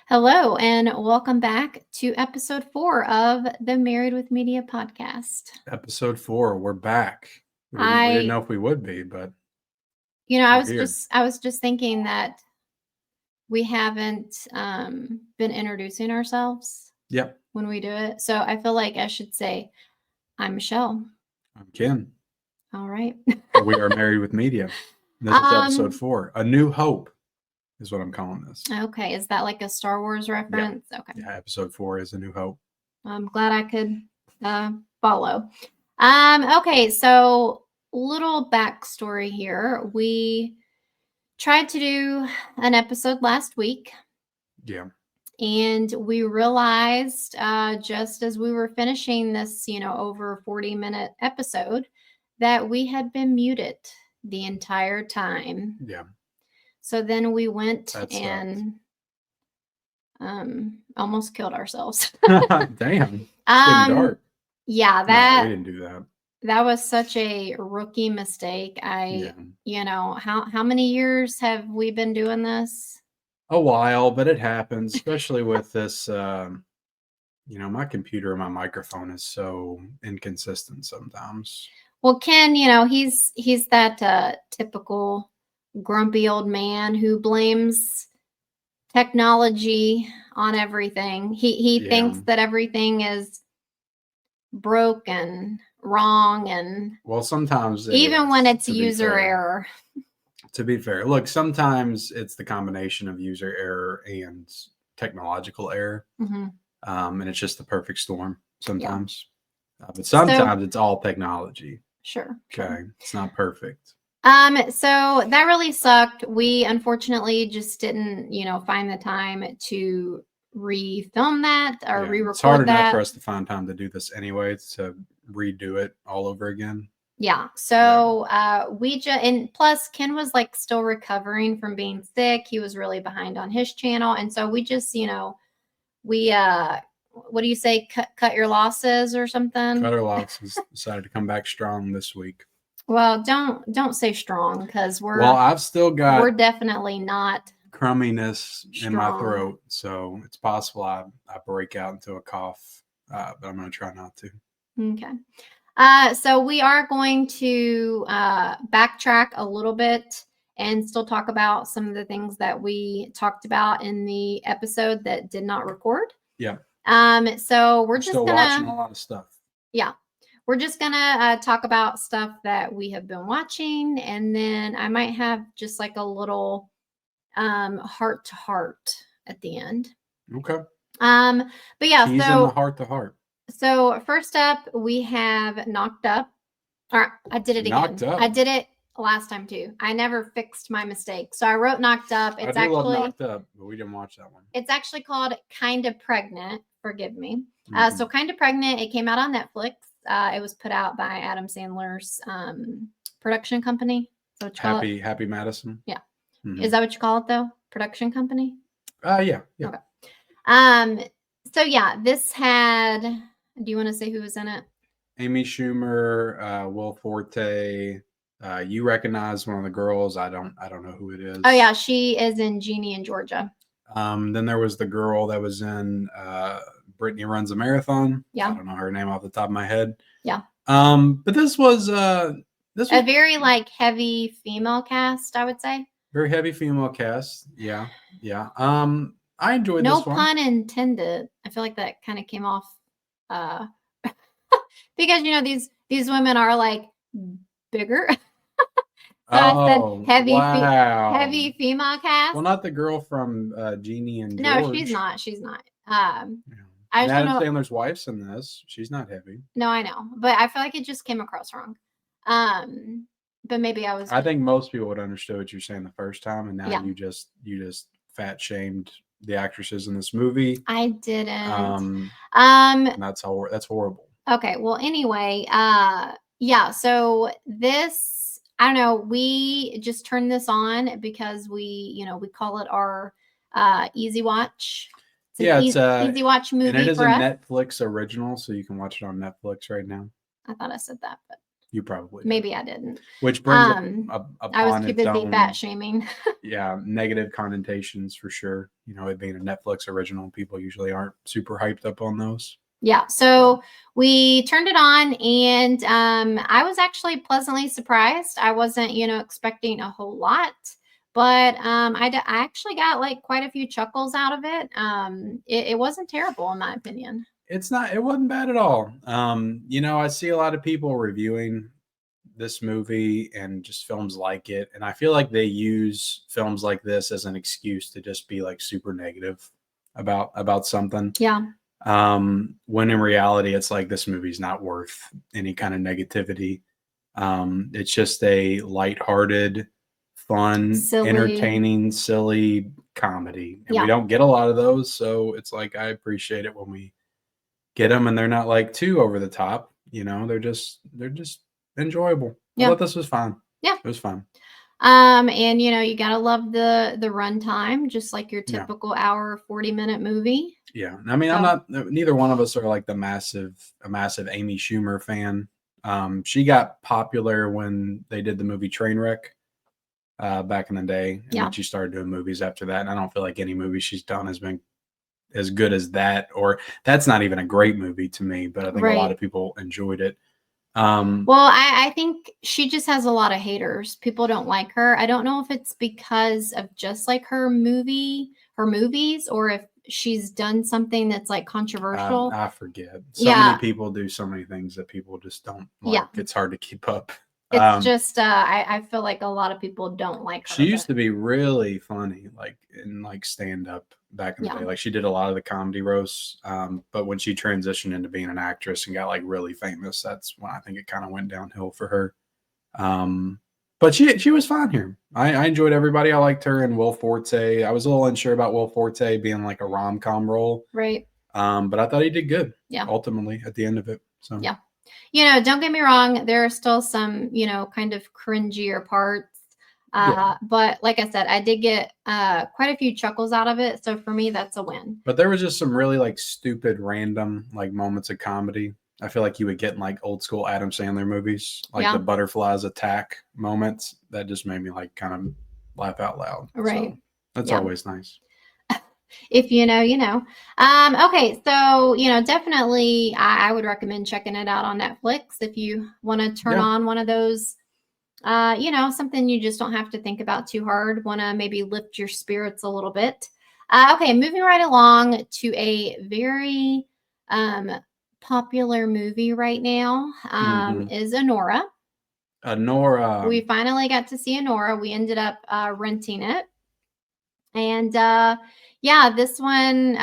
Hello, and welcome back to episode 4 of the Married with Media podcast. Episode 4, we're back. We didn't know if we would be, but I we're was here. just thinking that we haven't been introducing ourselves Yep. when we do it. So I feel like I should say, I'm Michelle. I'm Ken. All right. We are Married with Media. This is episode 4. A New Hope is what I'm calling this. Okay. Is that like a Star Wars reference? Yeah. Okay. Yeah, episode 4 is A New Hope. I'm glad I could follow. Okay, so little backstory here. We tried to do an episode last week. Yeah. And we realized just as we were finishing this, over 40-minute episode, that we had been muted the entire time. Yeah. So then we went and almost killed ourselves. Damn. It's getting dark. Yeah, No, we didn't do that. That was such a rookie mistake. How many years have we been doing this? A while, but it happens, especially with this. My computer and my microphone is so inconsistent sometimes. Well, Ken, he's that typical grumpy old man who blames technology on everything. He thinks that everything is broken, wrong, and sometimes even when it's user error. To be fair, look, sometimes it's the combination of user error and technological error, and it's just the perfect storm sometimes. Yeah. But sometimes it's all technology. Sure. Okay, it's not perfect. So that really sucked. We unfortunately just didn't, find the time to re-film that or re-record that. It's hard enough for us to find time to do this anyway, to redo it all over again. Yeah. So and plus Ken was like still recovering from being sick. He was really behind on his channel. And so we just, what do you say? Cut your losses or something? Cut our losses. Decided to come back strong this week. Well, don't say strong because I've still got. We're definitely not crumminess in my throat, so it's possible I break out into a cough, but I'm going to try not to. Okay. So we are going to backtrack a little bit and still talk about some of the things that we talked about in the episode that did not record. Yeah. So we're just still watching a lot of stuff. Yeah. We're just going to talk about stuff that we have been watching, and then I might have just like a little heart to heart at the end. Okay. But yeah, He's in the heart to heart. So first up, we have Knocked Up. Or I did it again. Knocked Up. I did it last time too. I never fixed my mistake. So I wrote Knocked Up. It's I do love Knocked Up, but we didn't watch that one. It's actually called Kinda Pregnant. Forgive me. So Kinda Pregnant, it came out on Netflix. It was put out by Adam Sandler's production company. So Happy Madison. Yeah. Mm-hmm. Is that what you call it though? Production company? Yeah. Okay. So yeah, this had. Do you want to say who was in it? Amy Schumer, Will Forte. You recognize one of the girls. I don't know who it is. Oh yeah, she is in Jeannie in Georgia. Then there was the girl that was in Brittany Runs a Marathon. Yeah. I don't know her name off the top of my head. Yeah. But this was a very like heavy female cast, I would say. Very heavy female cast. Yeah. I enjoyed this one. No pun intended. I feel like that kind of came off because these women are like bigger. So I said heavy female cast. Well, not the girl from Jeannie and George. No, she's not. She's not. Adam Sandler's wife's in this. She's not heavy. No, I know, but I feel like it just came across wrong. But maybe I was. I think most people would understand what you're saying the first time, and now you just fat shamed the actresses in this movie. I didn't. And that's horrible. Okay. Well, anyway, yeah. So this. I don't know. We just turned this on because we call it our Easy Watch. It's an Easy Watch movie. And it is a Netflix original, so you can watch it on Netflix right now. I thought I said that, but You probably did. Maybe I didn't. Which brings I was upon too its busy own, fat shaming. yeah, negative connotations for sure. You know, it being a Netflix original, people usually aren't super hyped up on those. Yeah, so we turned it on, and I was actually pleasantly surprised. I wasn't, expecting a whole lot, but I actually got like quite a few chuckles out of it. It wasn't terrible in my opinion. It wasn't bad at all. I see a lot of people reviewing this movie and just films like it, and I feel like they use films like this as an excuse to just be like super negative about something. Yeah. When in reality, it's like this movie's not worth any kind of negativity. It's just a lighthearted, fun, Silly. entertaining, silly comedy. And Yeah. we don't get a lot of those. So it's like, I appreciate it when we get them and they're not like too over the top. They're just enjoyable. Yeah. I thought this was fun. Yeah. It was fun. And you gotta love the runtime, just like your typical hour 40-minute movie. Yeah, I mean, neither one of us are like a massive Amy Schumer fan. She got popular when they did the movie Trainwreck back in the day, and then she started doing movies after that. And I don't feel like any movie she's done has been as good as that, or that's not even a great movie to me. But I think a lot of people enjoyed it. Well, I think she just has a lot of haters. People don't like her. I don't know if it's because of just like her movies, or if she's done something that's like controversial. I forget. Many people do so many things that people just don't like. Yeah. It's hard to keep up. It's just I feel like a lot of people don't like her. She used to be really funny, like in like stand up back in the day. Like she did a lot of the comedy roasts. But when she transitioned into being an actress and got like really famous, that's when I think it kind of went downhill for her. But she was fine here. I enjoyed everybody. I liked her and Will Forte. I was a little unsure about Will Forte being like a rom-com role. Right. But I thought he did good. Yeah. Ultimately at the end of it. So yeah. Don't get me wrong. There are still some, kind of cringier parts. But like I said, I did get quite a few chuckles out of it. So for me, that's a win. But there was just some really like stupid, random like moments of comedy. I feel like you would get in like old school Adam Sandler movies, like the butterflies attack moments. That just made me like kind of laugh out loud. Right. So that's always nice. If you know, you know. Okay, so definitely I would recommend checking it out on Netflix if you want to turn on one of those. Something you just don't have to think about too hard. Want to maybe lift your spirits a little bit. Okay, moving right along to a very popular movie right now is Anora. Anora. We finally got to see Anora. We ended up renting it. And this one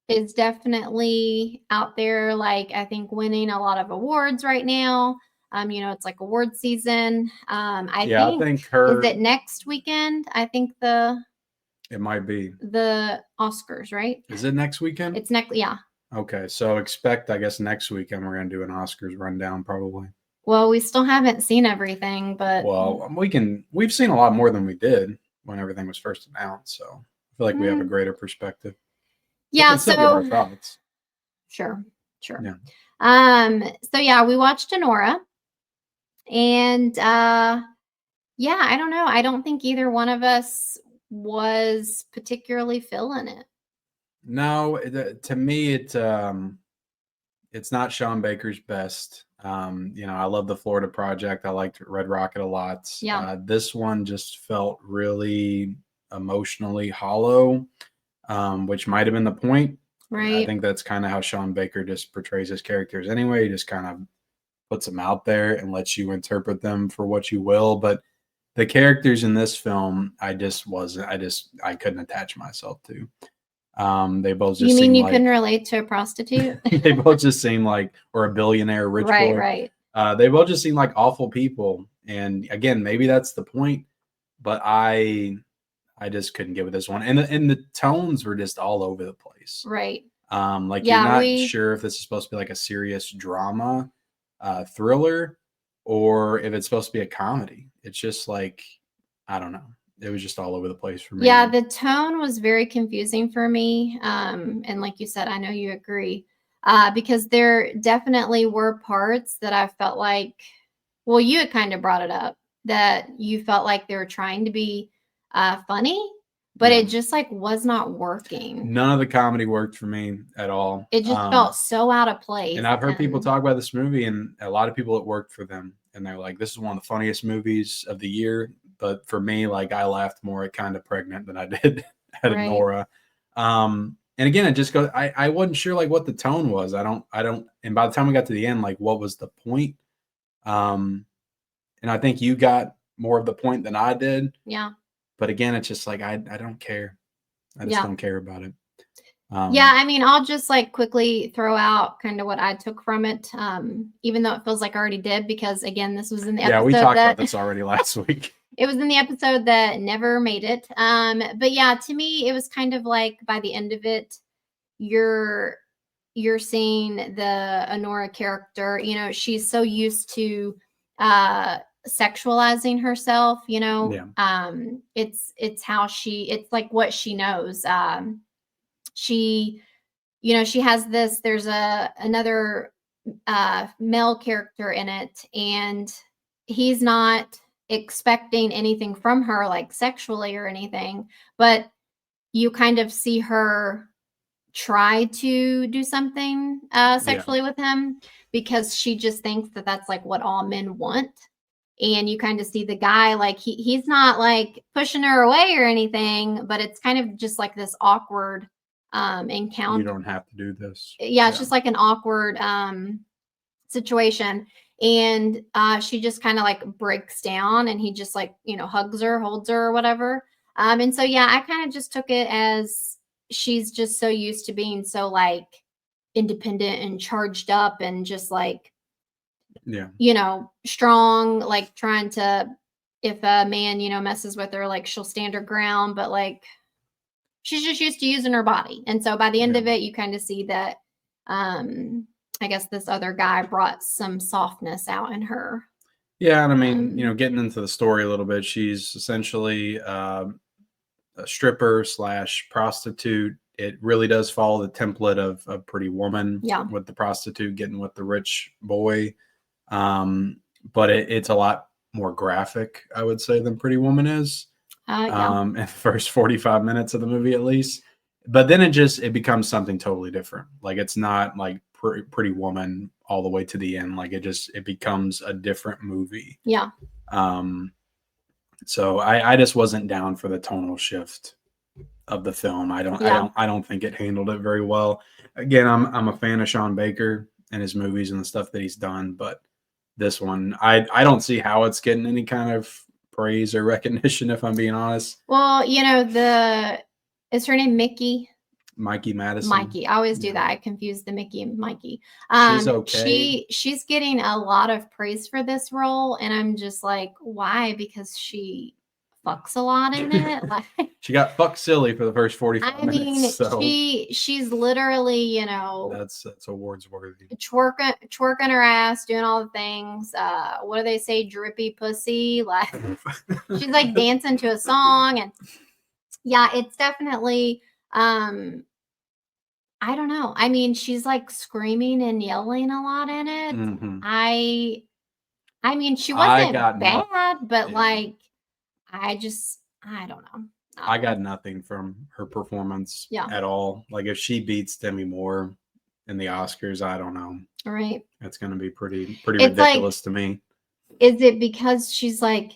is definitely out there, like I think winning a lot of awards right now. It's like award season. I think is it next weekend? I think it might be the Oscars, right? Is it next weekend? It's next, yeah. Okay, so expect, I guess, next weekend we're gonna do an Oscars rundown probably. Well, we still haven't seen everything, but we've seen a lot more than we did when everything was first announced. So I feel like we have a greater perspective. Yeah, so our thoughts. Sure. Yeah. So yeah, we watched Anora. And I don't know. I don't think either one of us was particularly feeling it. No, to me, it's not Sean Baker's best. I love the Florida Project. I liked Red Rocket a lot. Yeah. This one just felt really emotionally hollow, which might have been the point. Right. I think that's kind of how Sean Baker just portrays his characters anyway. He just kind of puts them out there and lets you interpret them for what you will. But the characters in this film, I couldn't attach myself to. They both just you couldn't relate to a prostitute? They both just seem like, or a billionaire rich boy. Right. They both just seem like awful people. And again, maybe that's the point, but I just couldn't get with this one. And the tones were just all over the place. Right. You're not sure if this is supposed to be like a serious drama, thriller, or if it's supposed to be a comedy. It's just like, I don't know. It was just all over the place for me. Yeah, the tone was very confusing for me. And like you said, I know you agree, because there definitely were parts that I felt like Well, you had kind of brought it up that you felt like they were trying to be funny, but it just like was not working. None of the comedy worked for me at all. It just felt so out of place. And I've heard people talk about this movie, and a lot of people, it worked for them. And they're like, this is one of the funniest movies of the year. But for me, like, I laughed more at Kind of Pregnant than I did at Anora. And again, it just goes, I wasn't sure like what the tone was. I don't, and by the time we got to the end, like, what was the point? And I think you got more of the point than I did. Yeah. But again, it's just like, I don't care. I just don't care about it. Yeah, I mean, I'll just like quickly throw out kind of what I took from it, even though it feels like I already did, because again, this was in the episode. Yeah, we talked about this already last week. It was in the episode that never made it. But yeah, to me, it was kind of like by the end of it, you're seeing the Anora character, you know, she's so used to sexualizing herself, you know. It's how it's like what she knows. She, you know, she has this, there's another male character in it, and he's not expecting anything from her like sexually or anything, but you kind of see her try to do something sexually with him, because she just thinks that that's like what all men want. And you kind of see the guy, like he's not like pushing her away or anything, but it's kind of just like this awkward encounter. You don't have to do this. Yeah, it's just like an awkward situation. And she just kind of like breaks down, and he just like, you know, hugs her, holds her or whatever. And so, yeah, I kind of just took it as she's just so used to being so like independent and charged up and just like, you know, strong, like trying to, if a man, you know, messes with her, like she'll stand her ground, but like she's just used to using her body. And so by the end of it, you kind of see that I guess this other guy brought some softness out in her. Yeah, and I mean, you know, getting into the story a little bit, she's essentially a stripper / prostitute. It really does follow the template of Pretty Woman, with the prostitute getting with the rich boy. But it's a lot more graphic, I would say, than Pretty Woman is. In the first 45 minutes of the movie, at least. But then it becomes something totally different. Like, it's not like Pretty Woman all the way to the end. Like, it becomes a different movie. Yeah. So I just wasn't down for the tonal shift of the film. I don't think it handled it very well. Again, I'm a fan of Sean Baker and his movies and the stuff that he's done, but this one, I don't see how it's getting any kind of praise or recognition, if I'm being honest. Well, you know, is her name Mickey? Mikey Madison. Mikey. I always do that. I confuse the Mickey and Mikey. She's okay. She's getting a lot of praise for this role, and I'm just like, why? Because she fucks a lot in it. Like, she got fucked silly for the first 45 minutes. I mean, so. she's literally, you know, that's awards worthy. Twerking her ass, doing all the things. What do they say? Drippy pussy. Like, she's like dancing to a song, and yeah, it's definitely. I don't know. I mean, she's like screaming and yelling a lot in it. I mean, she wasn't bad, but like, I don't know. I got nothing from her performance at all. Like, if she beats Demi Moore in the Oscars, I don't know. Right. It's going to be pretty ridiculous to me. Is it because she's like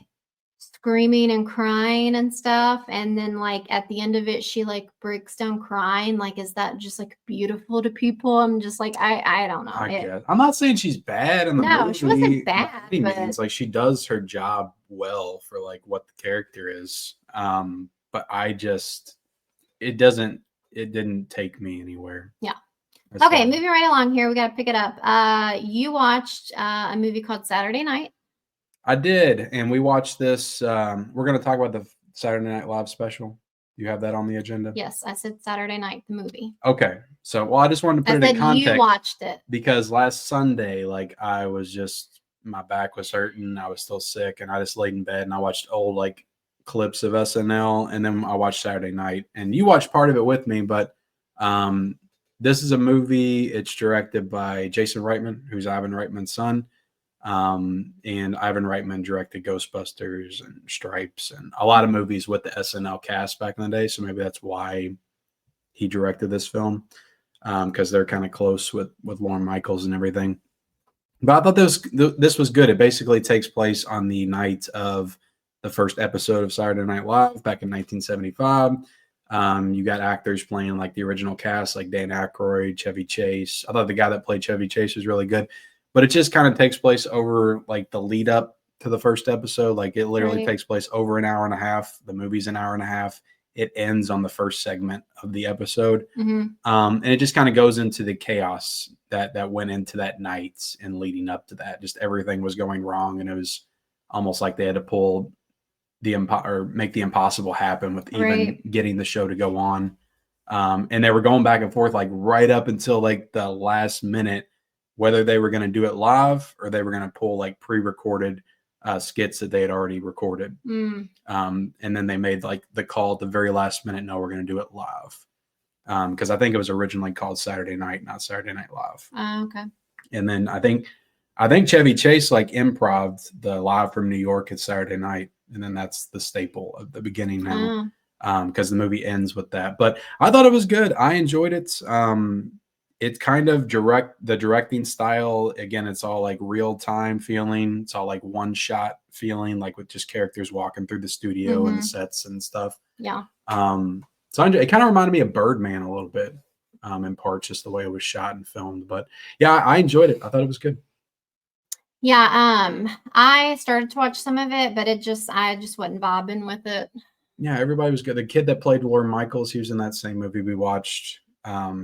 screaming and crying and stuff, and then like at the end of it she like breaks down crying? Like, is that just like beautiful to people? I'm just like, I don't know. I guess. I'm not saying she's bad in the movie. No, she wasn't bad. It's like she does her job well for like what the character is. But it didn't take me anywhere. Yeah. Okay, moving right along here. We got to pick it up. You watched a movie called Saturday Night. I did, and we watched this. We're going to talk about the Saturday Night Live special. You have that on the agenda? Yes, I said Saturday Night, the movie. Okay, so I just wanted to put it in context. You watched it because last Sunday, like, I was just, my back was hurting. I was still sick, and I just laid in bed and I watched old like clips of SNL, and then I watched Saturday Night. And you watched part of it with me, but this is a movie. It's directed by Jason Reitman, who's Ivan Reitman's son. And Ivan Reitman directed Ghostbusters and Stripes and a lot of movies with the SNL cast back in the day. So maybe that's why he directed this film, because they're kind of close with Lorne Michaels and everything. But I thought this was good. It basically takes place on the night of the first episode of Saturday Night Live back in 1975. You got actors playing like the original cast, like Dan Aykroyd, Chevy Chase. I thought the guy that played Chevy Chase was really good. But it just kind of takes place over like the lead up to the first episode. Like it literally takes place over an hour and a half. The movie's an hour and a half. It ends on the first segment of the episode. And it just kind of goes into the chaos that went into that night and leading up to that. Just everything was going wrong. And it was almost like they had to pull make the impossible happen with even getting the show to go on. And they were going back and forth like right up until like the last minute, whether they were going to do it live or they were going to pull like pre-recorded skits that they had already recorded. And then they made like the call at the very last minute, no, we're going to do it live. Because I think it was originally called Saturday Night, not Saturday Night Live. Okay. And then I think Chevy Chase like improv'd the Live from New York at Saturday Night. And then that's the staple of the beginning now. Because the movie ends with that. But I thought it was good. I enjoyed it. It's kind of the directing style. Again, it's all like real time feeling. It's all like one shot feeling, like with just characters walking through the studio and the sets and stuff. Yeah. So it kind of reminded me of Birdman a little bit, in part, just the way it was shot and filmed. But yeah, I enjoyed it. I thought it was good. Yeah. I started to watch some of it, but I just wasn't bobbing with it. Yeah, everybody was good. The kid that played Lorne Michaels, he was in that same movie we watched.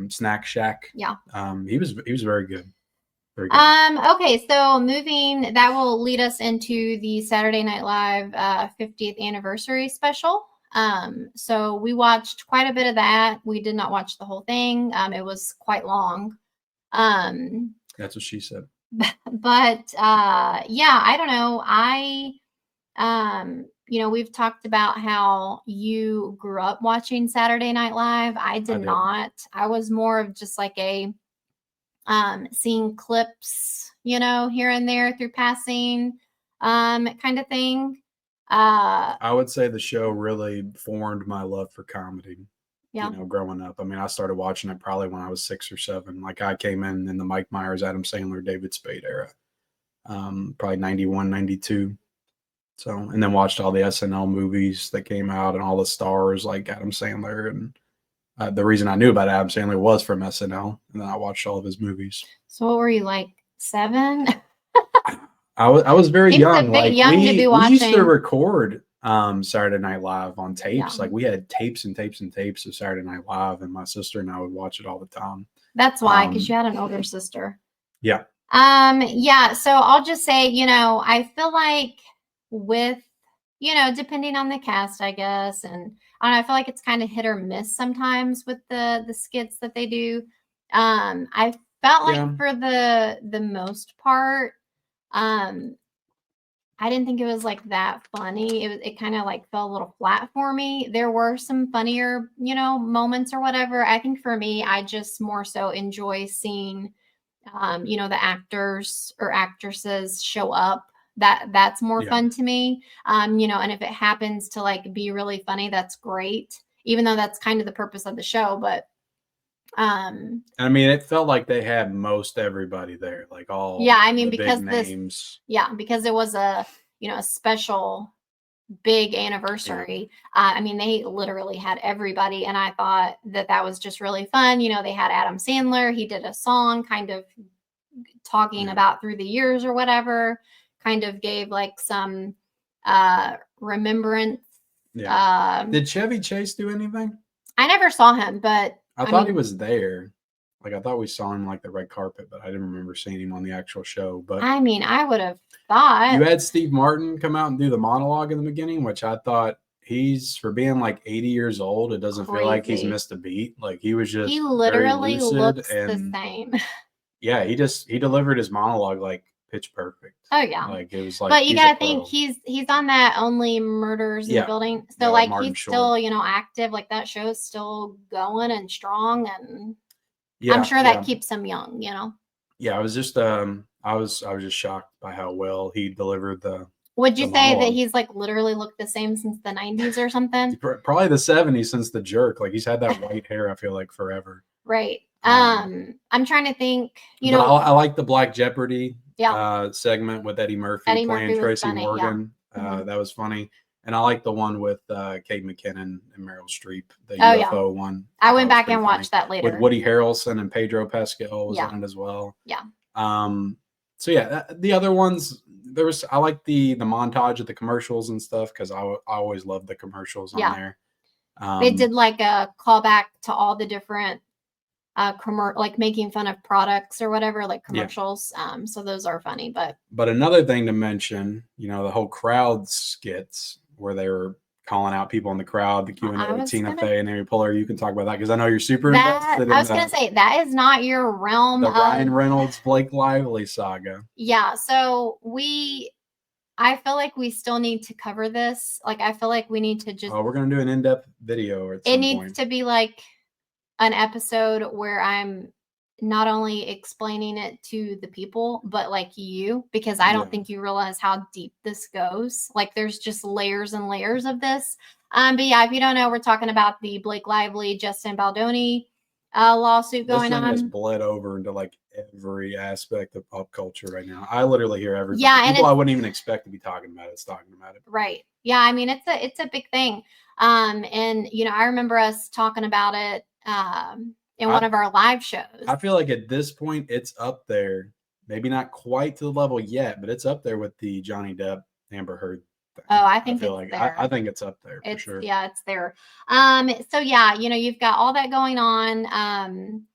Snack Shack. Yeah. He was very good. Very good. Okay, so that will lead us into the Saturday Night Live 50th anniversary special. So we watched quite a bit of that. We did not watch the whole thing. It was quite long. That's what she said. But yeah, I don't know. We've talked about how you grew up watching Saturday Night Live. I did not. I was more of just like a seeing clips, here and there through passing kind of thing. I would say the show really formed my love for comedy. Yeah. Growing up. I mean, I started watching it probably when I was 6 or 7. Like I came in the Mike Myers, Adam Sandler, David Spade era. Probably 91, 92. So, and then watched all the SNL movies that came out and all the stars like Adam Sandler. And the reason I knew about Adam Sandler was from SNL. And then I watched all of his movies. So what were you, like 7? I was very young. Like young to be watching. We used to record Saturday Night Live on tapes. Yeah. Like we had tapes and tapes and tapes of Saturday Night Live, and my sister and I would watch it all the time. That's why, because you had an older sister. Yeah. Yeah. So I'll just say, I feel like with, depending on the cast, I guess, and I feel like it's kind of hit or miss sometimes with the skits that they do. I felt like for the most part, I didn't think it was like that funny. It kind of like fell a little flat for me. There were some funnier, moments or whatever. I think for me, I just more so enjoy seeing, the actors or actresses show up. That's more fun to me. And if it happens to like be really funny, that's great, even though that's kind of the purpose of the show. But I mean, it felt like they had most everybody there, like all because big names. Because it was a special big anniversary. I mean, they literally had everybody, and I thought that was just really fun. They had Adam Sandler. He did a song kind of talking about through the years or whatever, kind of gave like some remembrance. Did Chevy Chase do anything? I never saw him, but I thought he was there. Like I thought we saw him like the red carpet, but I didn't remember seeing him on the actual show. But I mean, I would have thought you had Steve Martin come out and do the monologue in the beginning, which I thought for being like 80 years old, it doesn't feel like he's missed a beat. Like he literally looks the same. Yeah, he delivered his monologue like pitch perfect. Oh yeah, like it was like. But you gotta think he's on that Only Murders in the Building, so like Martin he's Short. still active. Like that show's still going and strong, and I'm sure that keeps him young. Yeah, I was just I I was just shocked by how well he delivered the. Would you the say that monologue. he's like literally looked the same since the 90s or something? Probably the 70s since the jerk. Like he's had that white hair, I feel like, forever. Right. I'm trying to think, I like the Black Jeopardy yeah. segment with Eddie Murphy Eddie playing Murphy was Tracy funny, Morgan. yeah. That was funny. And I like the one with Kate McKinnon and Meryl Streep, the Oh, UFO one. I went back and watched that later. With Woody Harrelson and Pedro Pascal was Yeah. in it as well. Yeah. So yeah, the other ones, I like the montage of the commercials and stuff because I always loved the commercials on there. They did like a callback to all the different like making fun of products or whatever, like commercials. So those are funny. But another thing to mention, the whole crowd skits where they were calling out people in the crowd, the Q&A with Tina Fey and Amy Poehler. You can talk about that because I know you're super invested. I was going to say that is not your realm. The Ryan Reynolds, Blake Lively saga. Yeah. So I feel like we still need to cover this. Like, I feel like we need to just. Oh, we're going to do an in-depth video at some point. It needs to be like an episode where I'm not only explaining it to the people, but like you, because I don't think you realize how deep this goes. Like there's just layers and layers of this. But yeah, if you don't know, we're talking about the Blake Lively, Justin Baldoni lawsuit going on. This thing has bled over into like every aspect of pop culture right now. I literally hear everybody. Yeah, people I wouldn't even expect to be talking about it. Talking about it. Right. Yeah. I mean, it's a big thing. And I remember us talking about it in one of our live shows. I feel like at this point it's up there. Maybe not quite to the level yet, but it's up there with the Johnny Depp Amber Heard thing. Oh, I think it's there. I think it's up there for sure. Yeah, it's there. So yeah, you've got all that going on.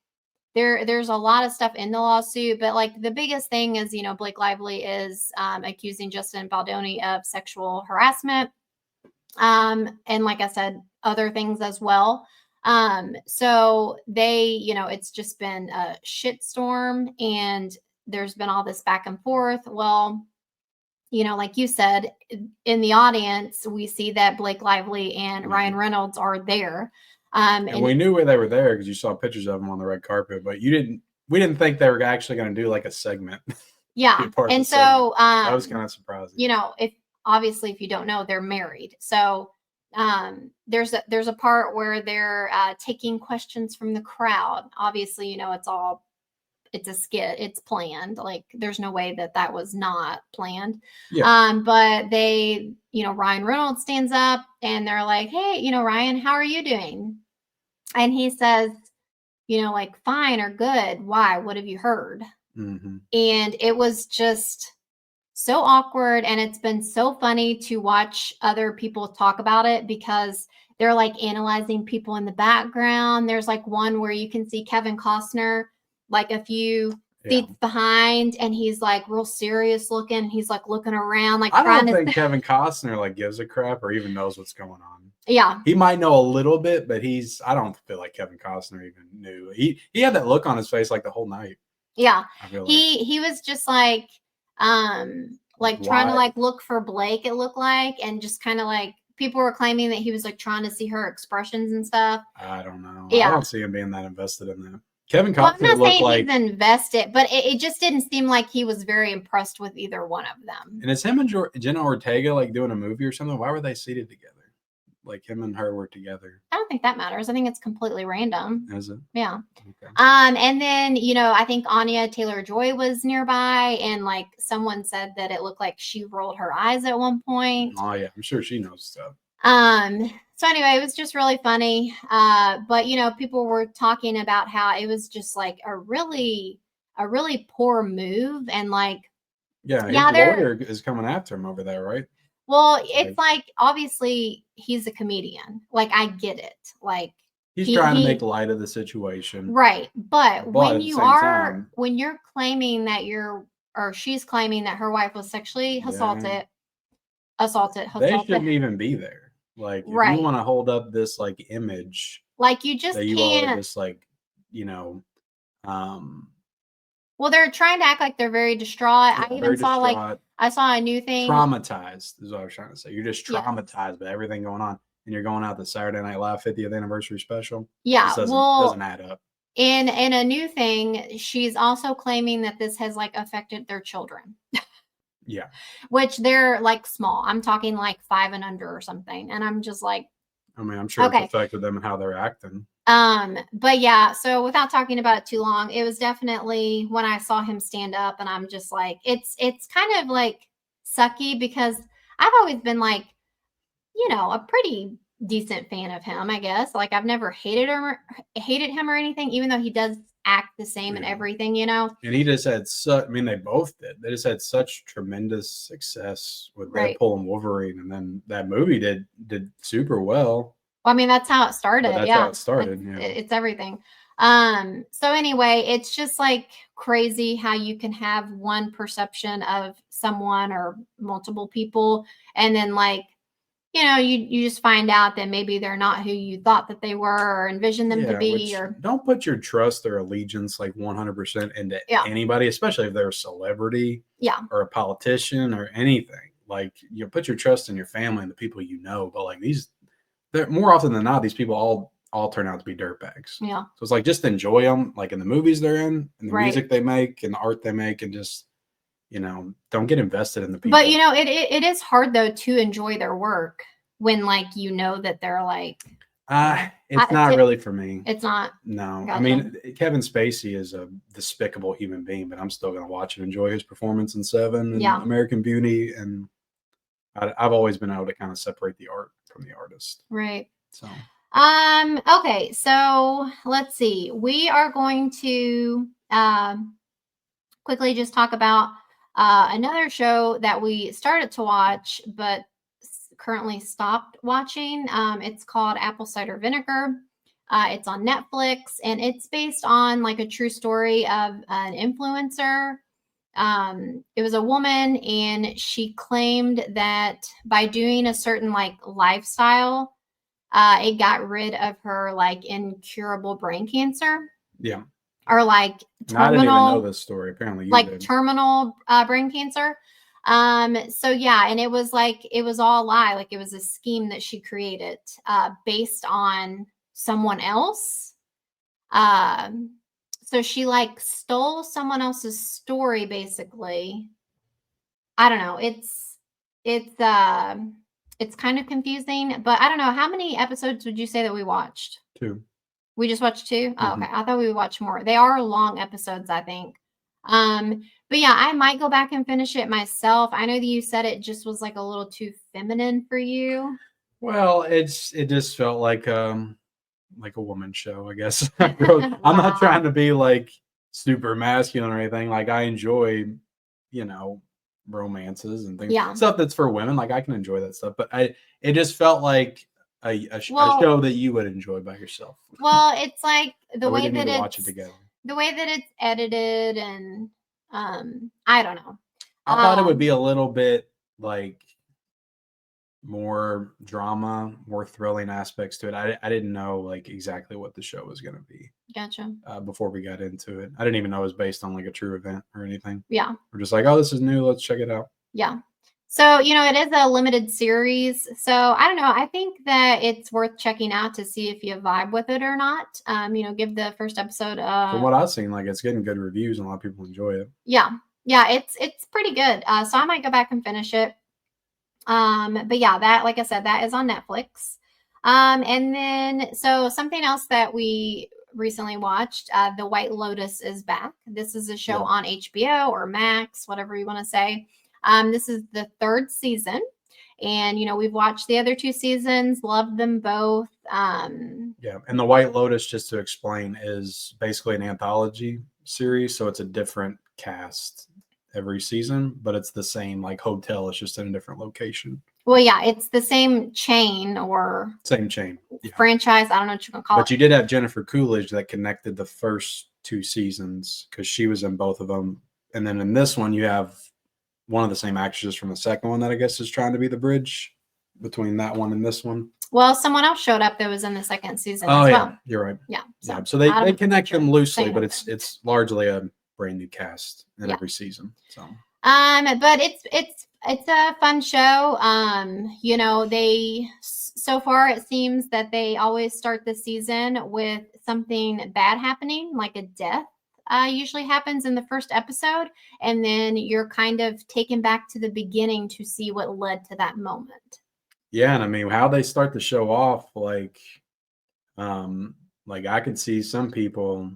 There's a lot of stuff in the lawsuit, but like the biggest thing is, Blake Lively is accusing Justin Baldoni of sexual harassment. And like I said, other things as well. So they, it's just been a shitstorm and there's been all this back and forth. Well, like you said, in the audience, we see that Blake Lively and Ryan Reynolds are there. And we knew where they were there because you saw pictures of them on the red carpet, but we didn't think they were actually going to do like a segment. Yeah. And so that was kind of surprising. If you don't know, they're married. So there's a part where they're taking questions from the crowd. Obviously, it's a skit, it's planned. Like there's no way that was not planned. Yeah. But they, Ryan Reynolds stands up and they're like, hey, Ryan, how are you doing? And he says, like fine or good. Why? What have you heard? Mm-hmm. And it was just so awkward. And it's been so funny to watch other people talk about it because they're like analyzing people in the background. There's like one where you can see Kevin Costner like a few seats behind, and he's like real serious looking. He's like looking around, like I don't think Kevin Costner like gives a crap or even knows what's going on. Yeah, he might know a little bit, but I don't feel like Kevin Costner even knew. He had that look on his face like the whole night. Yeah, he was just like trying to like look for Blake. It looked like, and just kind of like people were claiming that he was like trying to see her expressions and stuff. I don't know. Yeah, I don't see him being that invested in that. Kevin Costner I'm not saying he's invested, but it just didn't seem like he was very impressed with either one of them. And is him and Jenna Ortega like doing a movie or something? Why were they seated together? Like him and her were together. I don't think that matters. I think it's completely random. Is it? Yeah. Okay. And then, I think Anya Taylor-Joy was nearby and like someone said that it looked like she rolled her eyes at one point. Oh yeah, I'm sure she knows stuff. So anyway, it was just really funny. But people were talking about how it was just like a really poor move. And like, his lawyer is coming after him over there, right? Well, it's like obviously he's a comedian. Like I get it. Like he's trying to make light of the situation. Right. But when you're claiming that she's claiming that her wife was sexually assaulted. They shouldn't even be there. Like, if you want to hold up this like image, like you just that you can't. All are just like, Well, they're trying to act like they're very distraught. I even saw I saw a new thing. Traumatized is what I was trying to say. You're just traumatized by everything going on, and you're going out the Saturday Night Live 50th anniversary special. Yeah, doesn't add up. in a new thing, she's also claiming that this has like affected their children. Yeah. Which they're like small. I'm talking like 5 and under or something. And I'm just like, I mean, I'm sure it's affected them and how they're acting. But yeah, so without talking about it too long, it was definitely when I saw him stand up, and I'm just like, it's kind of like sucky because I've always been like, a pretty decent fan of him, I guess. Like I've never hated him or anything, even though he does act the same and everything, And he just had I mean, they both did. They just had such tremendous success with Deadpool and Wolverine, and then that movie did super well. Well, I mean, that's how it started. But that's how it started. It's everything. So anyway, it's just like crazy how you can have one perception of someone or multiple people, and then like, you just find out that maybe they're not who you thought that they were or envisioned them to be. Or don't put your trust or allegiance like 100% into anybody, especially if they're a celebrity, or a politician or anything. Like, put your trust in your family and the people you know. But like they're more often than not, these people all turn out to be dirtbags. Yeah. So it's like, just enjoy them, like in the movies they're in, and the music they make, and the art they make, and just, don't get invested in the people. But it is hard though to enjoy their work when like that they're like. It's not really for me. It's not. No, gotcha. I mean, Kevin Spacey is a despicable human being, but I'm still going to watch and enjoy his performance in Seven and American Beauty, and I've always been able to kind of separate the art from the artist. Right. So. Okay, so let's see. We are going to quickly just talk about another show that we started to watch, but currently stopped watching. It's called Apple Cider Vinegar. It's on Netflix, and it's based on like a true story of an influencer. It was a woman, and she claimed that by doing a certain like lifestyle, it got rid of her like incurable brain cancer. Yeah. Or like terminal. I didn't even know this story. Apparently, terminal brain cancer. So yeah, and it was all a lie. Like it was a scheme that she created, based on someone else. So she like stole someone else's story, basically. I don't know. It's kind of confusing, but I don't know. How many episodes would you say that we watched? 2. We just watched 2? Oh, okay. I thought we would watch more. They are long episodes, I think. But yeah, I might go back and finish it myself. I know that you said it just was like a little too feminine for you. Well, it just felt like a woman show, I guess. I'm not trying to be like super masculine or anything. Like I enjoy, romances and things, stuff that's for women. Like I can enjoy that stuff, but it just felt like a show that you would enjoy by yourself. Well, it's like the way that watch it together. The way that it's edited, and I don't know. I thought it would be a little bit like more drama, more thrilling aspects to it. I didn't know like exactly what the show was going to be. Gotcha. Before we got into it, I didn't even know it was based on like a true event or anything. Yeah. We're just like, oh, this is new. Let's check it out. Yeah. So, it is a limited series. So I don't know. I think that it's worth checking out to see if you vibe with it or not. Give the first episode. From what I've seen, like it's getting good reviews and a lot of people enjoy it. Yeah. Yeah. It's pretty good. So I might go back and finish it. But yeah, that, like I said, that is on Netflix. And then, so something else that we recently watched, The White Lotus is back. This is a show on HBO or Max, whatever you want to say. This is the 3rd season, and we've watched the other 2 seasons, loved them both. And The White Lotus, just to explain, is basically an anthology series, so it's a different cast every season, but it's the same like hotel. It's just in a different location. Well, yeah, it's the same chain or franchise. I don't know what you can call it. But you did have Jennifer Coolidge that connected the first 2 seasons because she was in both of them, and then in this one you have one of the same actresses from the second one that I guess is trying to be the bridge between that one and this one. Well, someone else showed up that was in the 2nd season as well. Yeah, you're right. Yeah. So they connect them loosely, but it's largely a brand new cast in every season. So but it's a fun show. They so far it seems that they always start the season with something bad happening, like a death. Usually happens in the first episode, and then you're kind of taken back to the beginning to see what led to that moment. Yeah, and I mean how they start the show off, like I could see some people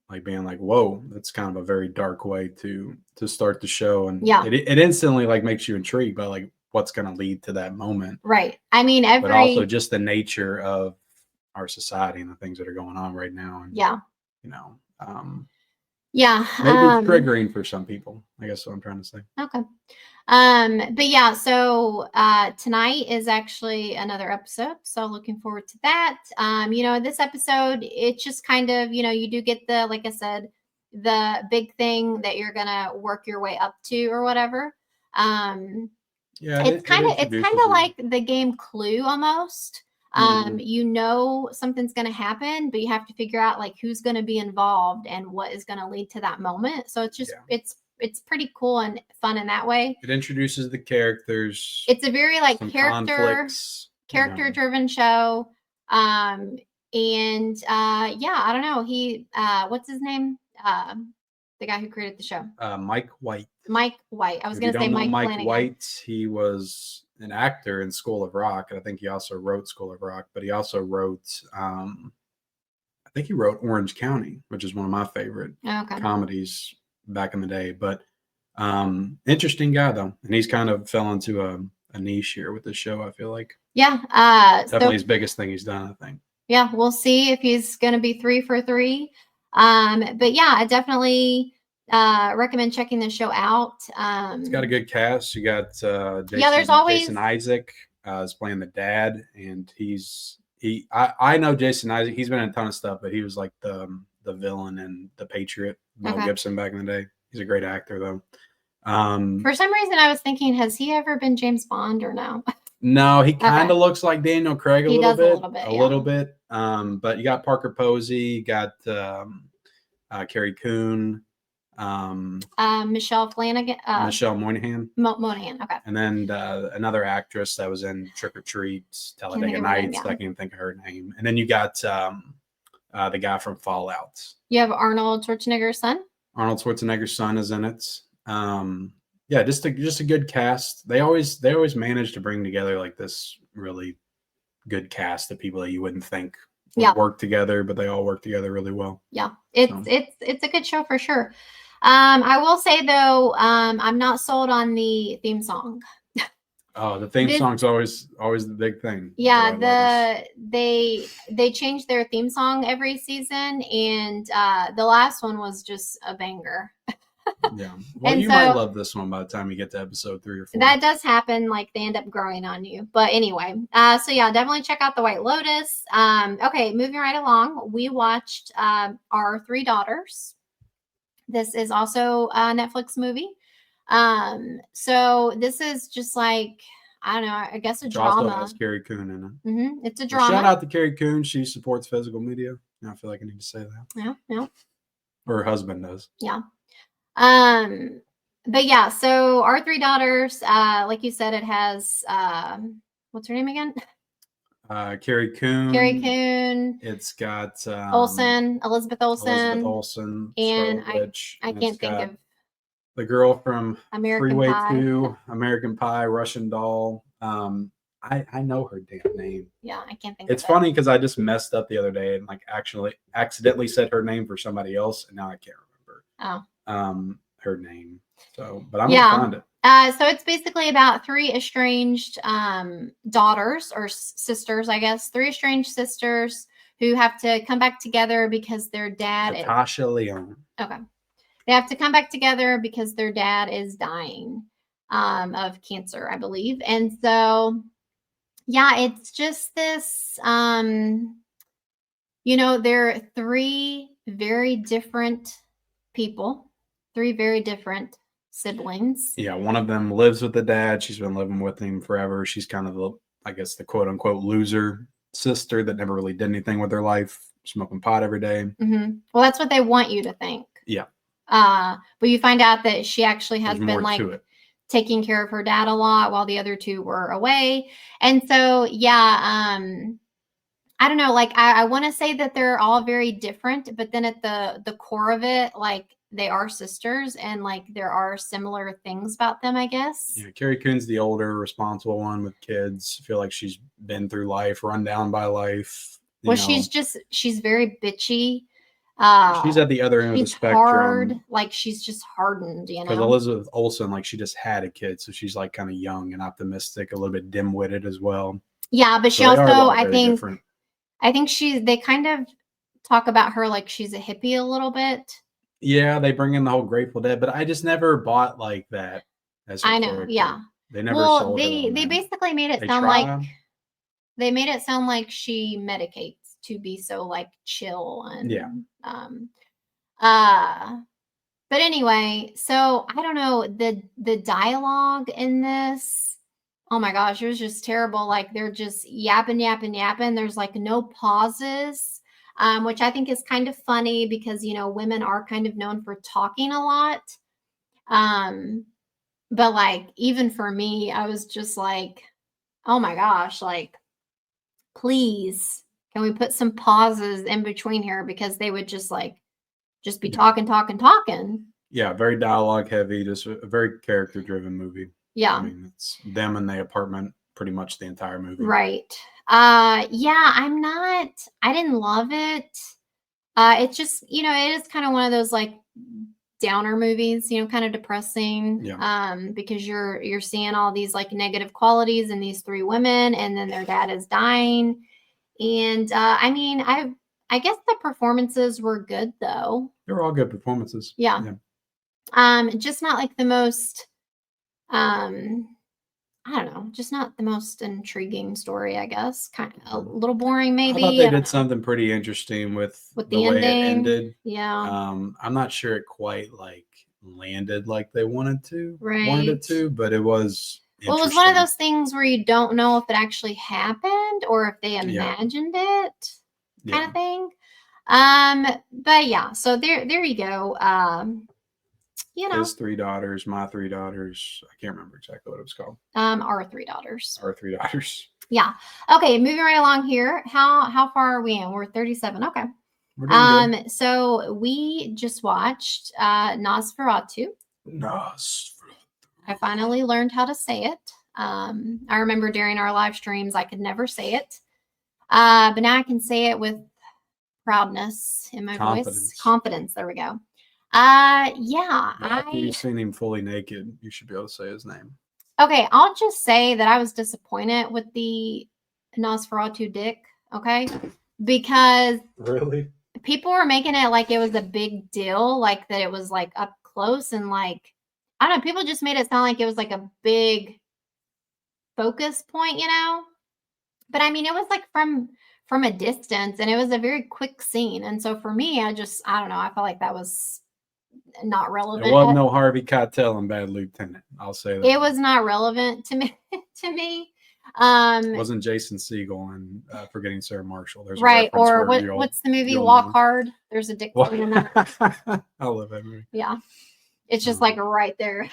like being like, "Whoa, that's kind of a very dark way to start the show," and it instantly like makes you intrigued by like what's going to lead to that moment, right? I mean, but also just the nature of our society and the things that are going on right now, and you know, maybe it's triggering for some people. I guess what I'm trying to say. Okay. But yeah, so tonight is actually another episode, so looking forward to that. This episode, it's just kind of, you do get the, like I said, the big thing that you're gonna work your way up to or whatever. It's kind of like the game Clue almost. Something's going to happen, but you have to figure out like who's going to be involved and what is going to lead to that moment. So it's just it's pretty cool and fun in that way. It introduces the characters. It's a very like character driven show. I don't know. What's his name? The guy who created the show. Mike White. Mike White. I was going to say Mike White. He was an actor in School of Rock. I think he also wrote School of Rock, but he also wrote, I think he wrote Orange County, which is one of my favorite comedies back in the day. But interesting guy though, and he's kind of fell into a niche here with this show. I feel like definitely his biggest thing he's done. I think. Yeah, we'll see if he's going to be 3 for 3. But yeah, I definitely recommend checking the show out. It's got a good cast. You got Jason Isaac is playing the dad, and I know Jason Isaac. He's been in a ton of stuff, but he was like the villain in The Patriot, Mel Gibson back in the day. He's a great actor though. For some reason, I was thinking, has he ever been James Bond or no? No, he kind of looks like Daniel Craig a little bit. But you got Parker Posey, you got Carrie Coon, Michelle Flanagan, Michelle Moynihan. Moynihan, okay. And then another actress that was in Trick or Treat, Talladega Nights. I can't even think of her name. And then you got the guy from Fallout. You have Arnold Schwarzenegger's son. Arnold Schwarzenegger's son is in it. Yeah, just a good cast. They always manage to bring together like this really good cast of people that you wouldn't think would work together, but they all work together really well. Yeah, it's a good show for sure. I will say though, I'm not sold on the theme song. Oh, the theme song's always the big thing. Yeah, they change their theme song every season, and the last one was just a banger. Yeah. Well, you might love this one by the time you get to episode 3 or 4. That does happen. Like they end up growing on you. But anyway, so yeah, definitely check out the White Lotus. Okay, moving right along. We watched Our Three Daughters. This is also a Netflix movie. So this is just like, I don't know, I guess a drama. Also has Carrie Coon in it. Mm-hmm. It's a drama. Shout out to Carrie Coon. She supports physical media. I feel like I need to say that. Yeah. Or her husband does. Yeah. But yeah, so Our Three Daughters, like you said, it has what's her name again? Carrie Coon. It's got Elizabeth Olsen, and I can't think of the girl from American Freeway Pie. 2, American Pie, Russian Doll. I know her damn name. Yeah, I can't think. It's funny because I just messed up the other day and like actually accidentally said her name for somebody else, and now I can't remember. Her name. So, but I'm gonna find it. So it's basically about 3 estranged daughters or sisters, I guess. 3 estranged sisters who have to come back together because their dad. Natasha Lyonne. Okay, they have to come back together because their dad is dying of cancer, I believe, and so yeah, it's just this. They're 3 very different people. 3 very different siblings. Yeah, one of them lives with the dad. She's been living with him forever. She's kind of the quote unquote loser sister that never really did anything with her life, smoking pot every day. Mm-hmm. Well, that's what they want you to think. Yeah. But you find out that she actually has been like taking care of her dad a lot while the other two were away. And so, yeah, I don't know, like I want to say that they're all very different, but then at the core of it, like they are sisters and like there are similar things about them, I guess. Yeah, Carrie Coon's the older, responsible one with kids. I feel like she's been through life, run down by life. Well, she's very bitchy. She's at the other end of the spectrum. Hard, like she's just hardened, you know. Because Elizabeth Olsen, like she just had a kid, so she's like kind of young and optimistic, a little bit dim-witted as well. Yeah, but she also, I think they kind of talk about her like she's a hippie a little bit. Yeah, they bring in the whole Grateful Dead, but I just never bought like that as her character. Yeah. They never sold they basically made it sound like they made it sound like she medicates to be so like chill and but anyway, so I don't know, the dialogue in this, oh my gosh, it was just terrible. Like they're just yapping. There's like no pauses, which I think is kind of funny because, you know, women are kind of known for talking a lot. But like, even for me, I was just like, oh my gosh, like, please, can we put some pauses in between here? Because they would just be talking. Yeah, very dialogue heavy, just a very character driven movie. Yeah. I mean, it's them in the apartment pretty much the entire movie. Right. Yeah, I didn't love it. It's just, you know, it is kind of one of those like downer movies, you know, kind of depressing. Yeah. Because you're seeing all these like negative qualities in these three women, and then their dad is dying. And I mean, I guess the performances were good though. They were all good performances. Yeah. Just not like the most I don't know, just not the most intriguing story, I guess. Kind of a little boring, maybe. I thought they did something pretty interesting with the way ending. it ended. Yeah. I'm not sure it quite like landed like they wanted it to, but it was. Well, it was one of those things where you don't know if it actually happened or if they imagined it, kind of thing. But yeah, so there you go. You know, his three daughters, my three daughters. I can't remember exactly what it was called. Our three daughters. Our three daughters. Yeah. Okay, moving right along here. How far are we in? We're 37. Okay. We're doing good. So we just watched Nosferatu. I finally learned how to say it. I remember during our live streams I could never say it. But now I can say it with proudness in my voice. Confidence. There we go. Yeah. After you've seen him fully naked, you should be able to say his name. Okay, I'll just say that I was disappointed with the Nosferatu dick, okay? Because really, people were making it like it was a big deal, like that it was like up close and like, I don't know, people just made it sound like it was like a big focus point, you know? But I mean, it was like from a distance and it was a very quick scene. And so for me, I don't know, I felt like that was not relevant. It wasn't no Harvey Keitel and Bad Lieutenant. I'll say that. It was not relevant to me. It wasn't Jason Segel and Forgetting Sarah Marshall. There's right. Or what's the movie Walk Hard? There's a dick scene in that. I love that movie. Yeah. It's just like right there.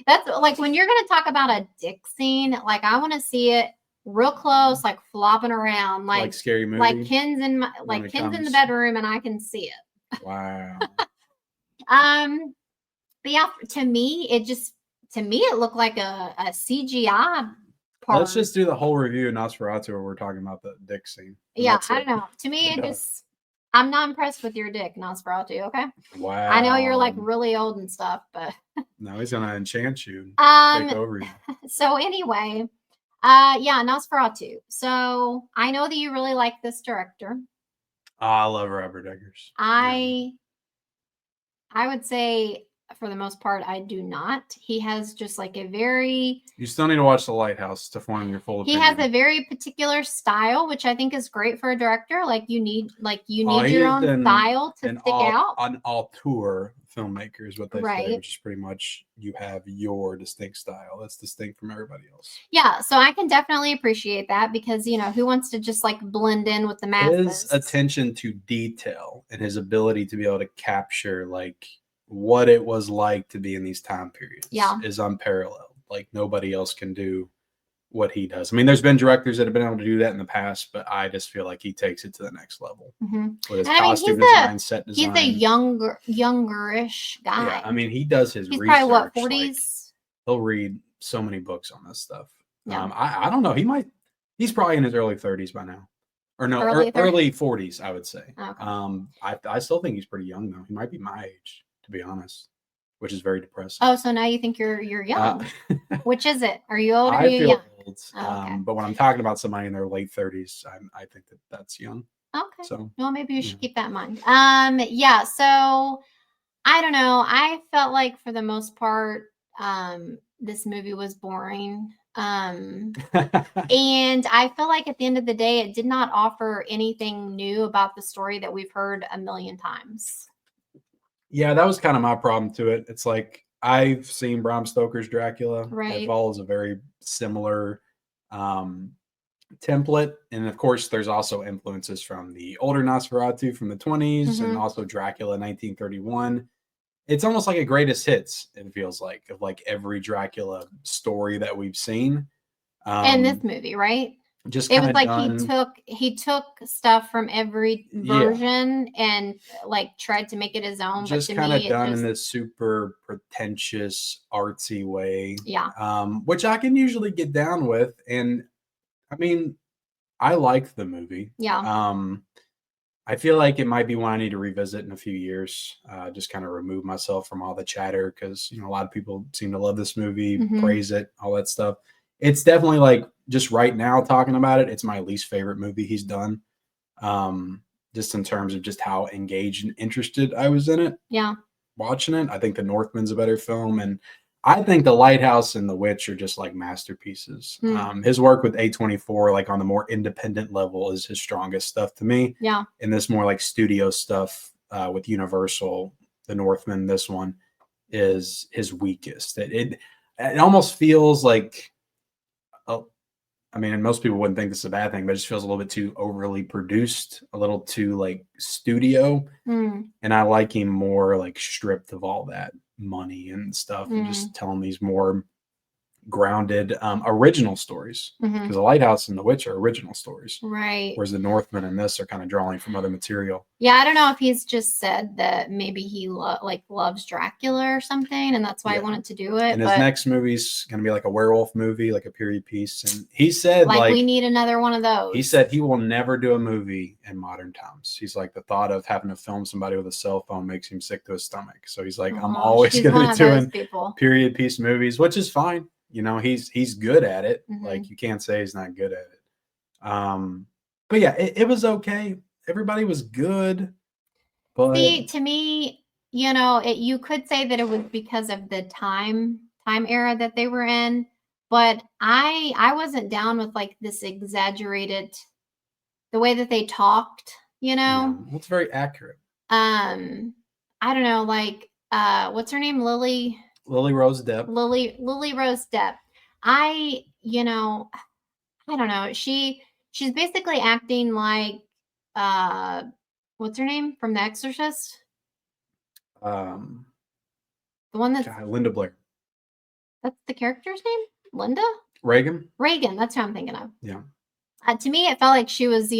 That's like when you're going to talk about a dick scene, like I want to see it real close, like flopping around, like Scary Movie. Like Ken's in the bedroom and I can see it. Wow. But yeah, to me it looked like a CGI part. Let's just do the whole review of Nosferatu where we're talking about the dick scene. Yeah, I don't know. To me, I'm not impressed with your dick, Nosferatu. Okay. Wow. I know you're like really old and stuff, but no, he's gonna enchant you. Take over you. So anyway, yeah, Nosferatu. So I know that you really like this director. I love Robert Eggers. I would say for the most part, I do not. He has just like a very... You still need to watch The Lighthouse to form your full opinion. He has a very particular style, which I think is great for a director. Like you need your own style to stick out. An auteur filmmaker is what they say, which is pretty much you have your distinct style that's distinct from everybody else. Yeah, so I can definitely appreciate that because, you know, who wants to just like blend in with the masses? His attention to detail and his ability to be able to capture like what it was like to be in these time periods Yeah. is unparalleled. Like nobody else can do what he does. I mean, there's been directors that have been able to do that in the past, but I just feel like he takes it to the next level with his costume design, set design. He's a youngerish guy. Yeah, I mean, he does his research. Probably what, 40s? Like, he'll read so many books on this stuff. Yeah. I don't know. He's probably in his early 30s by now. Or no, early 40s, I would say. Okay. I still think he's pretty young though. He might be my age, to be honest, which is very depressing. Oh, so now you think you're young? Which is it? Are you old or are you young? Old. Oh, okay. But when I'm talking about somebody in their late 30s, I think that's young. Okay. So, well, maybe you should keep that in mind. Yeah. So I don't know. I felt like for the most part, this movie was boring. And I feel like at the end of the day, it did not offer anything new about the story that we've heard a million times. Yeah, that was kind of my problem to it. It's like I've seen Bram Stoker's Dracula. Right. It follows a very similar template. And of course, there's also influences from the older Nosferatu from the 20s and also Dracula 1931. It's almost like a greatest hits, it feels like, of like every Dracula story that we've seen. In this movie, right? Just it was like he took stuff from every version and like tried to make it his own. Just kind of done in this super pretentious, artsy way. Yeah. Which I can usually get down with. And I mean, I like the movie. Yeah. I feel like it might be one I need to revisit in a few years. Just kind of remove myself from all the chatter because, a lot of people seem to love this movie, praise it, all that stuff. It's definitely like just right now talking about it, it's my least favorite movie he's done. Just in terms of just how engaged and interested I was in it. Yeah. Watching it. I think The Northman's a better film. And I think The Lighthouse and The Witch are just like masterpieces. His work with A24, like on the more independent level, is his strongest stuff to me. Yeah. And this more like studio stuff with Universal, The Northman, this one is his weakest. It almost feels like, I mean, and most people wouldn't think this is a bad thing, but it just feels a little bit too overly produced, a little too like studio. And I like him more like stripped of all that money and stuff and just telling these more grounded original stories, because The Lighthouse and The Witch are original stories, right? Whereas The Northman and this are kind of drawing from other material. Yeah, I don't know if he's just said that maybe he loves Dracula or something, and that's why he wanted to do it. And his next movie's gonna be like a werewolf movie, like a period piece. And he said like we need another one of those. He said he will never do a movie in modern times. He's like, the thought of having to film somebody with a cell phone makes him sick to his stomach. So he's like, I'm always gonna be doing period piece movies, which is fine. He's good at it. Like you can't say he's not good at it. But yeah, it was okay. Everybody was good. But see, to me, you could say that it was because of the time era that they were in, but I wasn't down with like this exaggerated, the way that they talked. It's very accurate. I don't know, like what's her name, Lily Rose Depp. Lily Rose Depp. I don't know. She's basically acting like what's her name from The Exorcist? The one that's Linda Blair. That's the character's name? Linda? Reagan, that's who I'm thinking of. Yeah. To me, it felt like she was,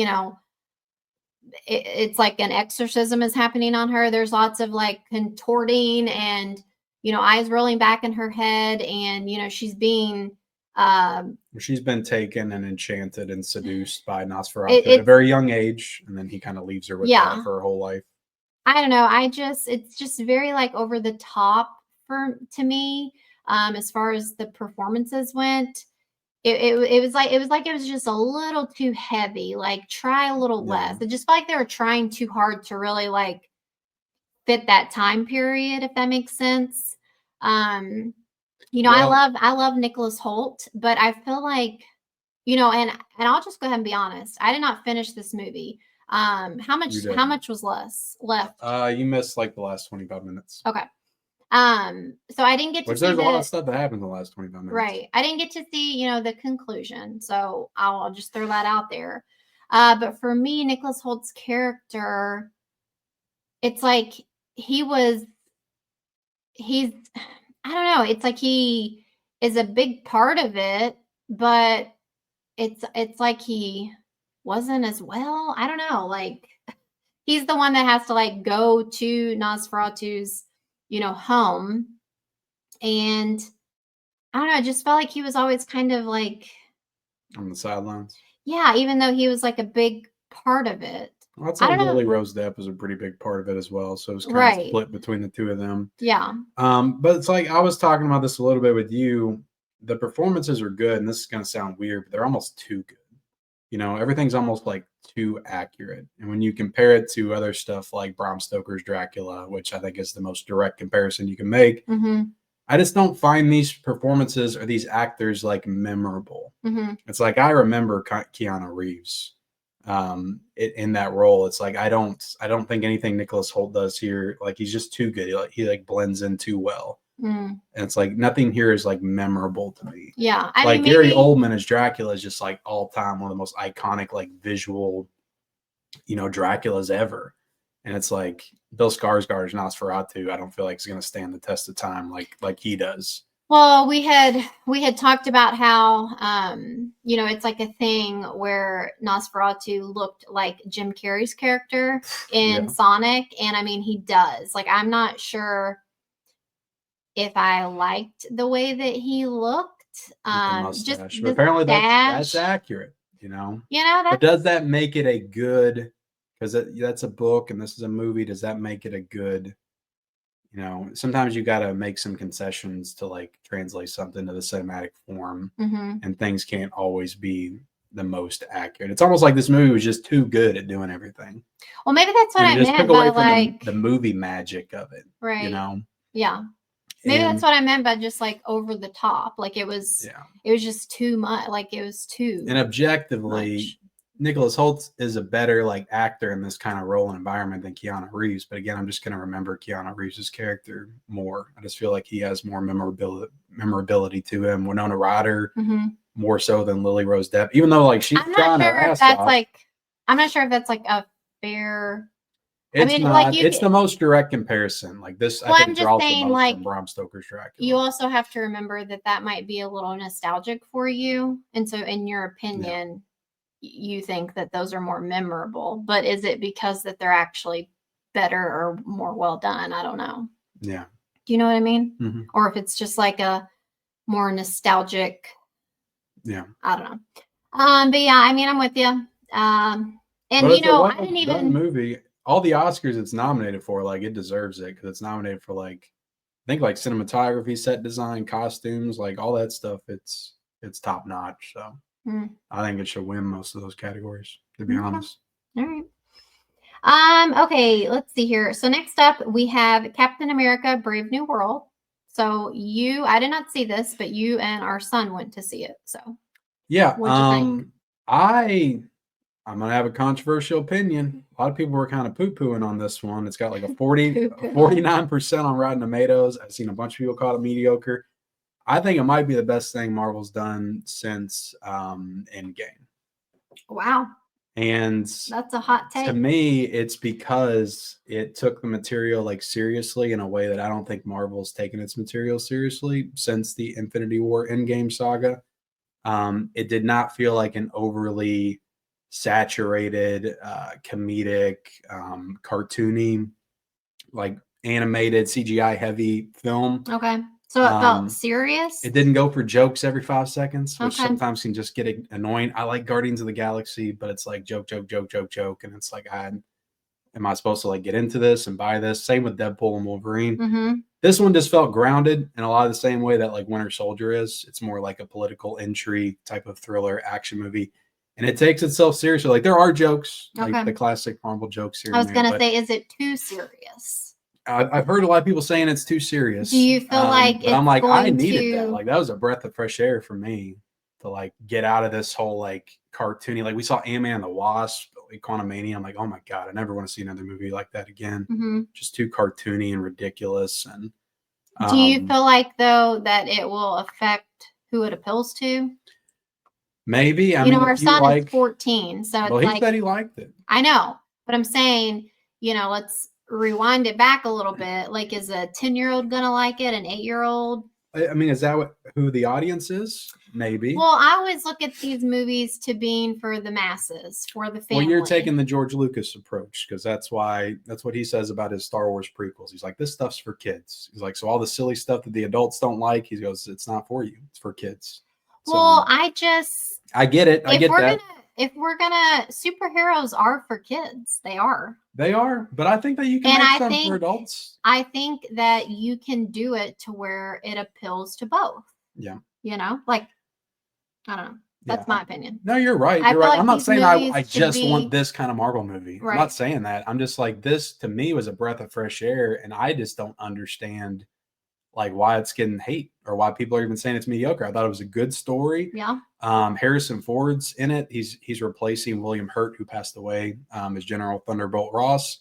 it's like an exorcism is happening on her. There's lots of like contorting and eyes rolling back in her head, and she's being she's been taken and enchanted and seduced by Nosferatu at a very young age, and then he kind of leaves her with that for her whole life. I don't know. It's just very like over the top to me. As far as the performances went, it was like it was just a little too heavy. Like try a little less. It just felt like they were trying too hard to really like fit that time period, if that makes sense. I love Nicholas Hoult, but I feel like, and I'll just go ahead and be honest. I did not finish this movie. How much was left? You missed like the last 25 minutes. Okay. So I didn't get to see there's a lot of stuff that happened in the last 25 minutes. Right. I didn't get to see, the conclusion. So I'll just throw that out there. But for me, Nicholas Hoult's character, it's like he was he's, I don't know. It's like he is a big part of it, but it's like he wasn't as well. I don't know. Like he's the one that has to like go to Nosferatu's, home. And I don't know, I just felt like he was always kind of like on the sidelines. Yeah, even though he was like a big part of it. Well, I'd I say don't know. Lily Rose Depp was a pretty big part of it as well. So it was kind of Right. split between the two of them. Yeah. But it's like I was talking about this a little bit with you. The performances are good, and this is going to sound weird, but they're almost too good. Everything's almost like too accurate. And when you compare it to other stuff like Bram Stoker's Dracula, which I think is the most direct comparison you can make, I just don't find these performances or these actors like memorable. It's like I remember Keanu Reeves in that role. It's like I don't think anything Nicholas Hoult does here, like he's just too good. He like blends in too well. And it's like nothing here is like memorable to me. Yeah. I mean, Gary Oldman as Dracula is just like all time one of the most iconic like visual, Draculas ever. And it's like Bill Skarsgård's Nosferatu, I don't feel like is going to stand the test of time like he does. Well, we had talked about how it's like a thing where Nosferatu looked like Jim Carrey's character in Sonic, and I mean he does. Like I'm not sure if I liked the way that he looked. Just but apparently that's accurate, but does that make it a good, because that's a book and this is a movie, does that make it a good, sometimes you got to make some concessions to like translate something to the cinematic form, and things can't always be the most accurate. It's almost like this movie was just too good at doing everything. Well, maybe that's what I meant. Just took away from like the movie magic of it, right? Yeah. Maybe that's what I meant by just like over the top. Like it was just too much. Like it was too. And objectively, much. Nicholas Hoult is a better like actor in this kind of role and environment than Keanu Reeves. But again, I'm just going to remember Keanu Reeves' character more. I just feel like he has more memorability to him. Winona Ryder more so than Lily Rose Depp, even though like she's trying her ass off. I'm not sure if that's like a fair. It's not. Like it's the most direct comparison. Like this, I think draws the most like, from Bram Stoker's Dracula. You also have to remember that might be a little nostalgic for you, and so in your opinion, you think that those are more memorable. But is it because that they're actually better or more well done? I don't know. Yeah. Do you know what I mean? Or if it's just like a more nostalgic. Yeah. I don't know. But yeah, I mean, I'm with you. And I didn't even movie. All the Oscars it's nominated for, like it deserves it because it's nominated for like I think like cinematography, set design, costumes, like all that stuff. It's top notch. So I think it should win most of those categories, to be honest. All right. Okay, let's see here. So next up we have Captain America: Brave New World. So I did not see this, but you and our son went to see it. So yeah, what'd you think? I'm going to have a controversial opinion. A lot of people were kind of poo-pooing on this one. It's got like a 49% on Rotten Tomatoes. I've seen a bunch of people call it mediocre. I think it might be the best thing Marvel's done since Endgame. Wow. And that's a hot take. To me, it's because it took the material like seriously in a way that I don't think Marvel's taken its material seriously since the Infinity War Endgame saga. It did not feel like an overly saturated, comedic, cartoony, like animated CGI heavy film. Okay. So it felt serious? It didn't go for jokes every 5 seconds, which sometimes can just get annoying. I like Guardians of the Galaxy, but it's like joke. And it's like, am I supposed to like get into this and buy this? Same with Deadpool and Wolverine. This one just felt grounded in a lot of the same way that like Winter Soldier is. It's more like a political intrigue type of thriller action movie. And it takes itself seriously. Like there are jokes, like the classic Marvel jokes here. I was going to say, is it too serious? I've heard a lot of people saying it's too serious. Do you feel like but I'm like, I needed that. Like that was a breath of fresh air for me to like get out of this whole like cartoony. Like we saw Ant-Man and the Wasp, like Quantumania. I'm like, oh my God, I never want to see another movie like that again. Just too cartoony and ridiculous. And do you feel like though that it will affect who it appeals to? Maybe. I mean, our son is 14, so he said he liked it. I know, but I'm saying, let's rewind it back a little bit. Like, is a 10-year-old gonna like it? An 8-year-old? I mean, is that who the audience is? Maybe. Well, I always look at these movies to being for the masses, for the family. Well, you're taking the George Lucas approach, because that's what he says about his Star Wars prequels. He's like, this stuff's for kids. He's like, so all the silly stuff that the adults don't like, he goes, it's not for you. It's for kids. Well, so, I get it. I get that. If we're gonna, superheroes are for kids. They are. They are, but I think that you can make some for adults. I think that you can do it to where it appeals to both. Yeah. You know, like, I don't know. That's my opinion. No, you're right. You're right. Like I'm not saying I just want this kind of Marvel movie. Right. I'm not saying that. I'm just like, this to me was a breath of fresh air, and I just don't understand like why it's getting hate or why people are even saying it's mediocre. I thought it was a good story. Yeah. Harrison Ford's in it. He's replacing William Hurt, who passed away, as General Thunderbolt Ross.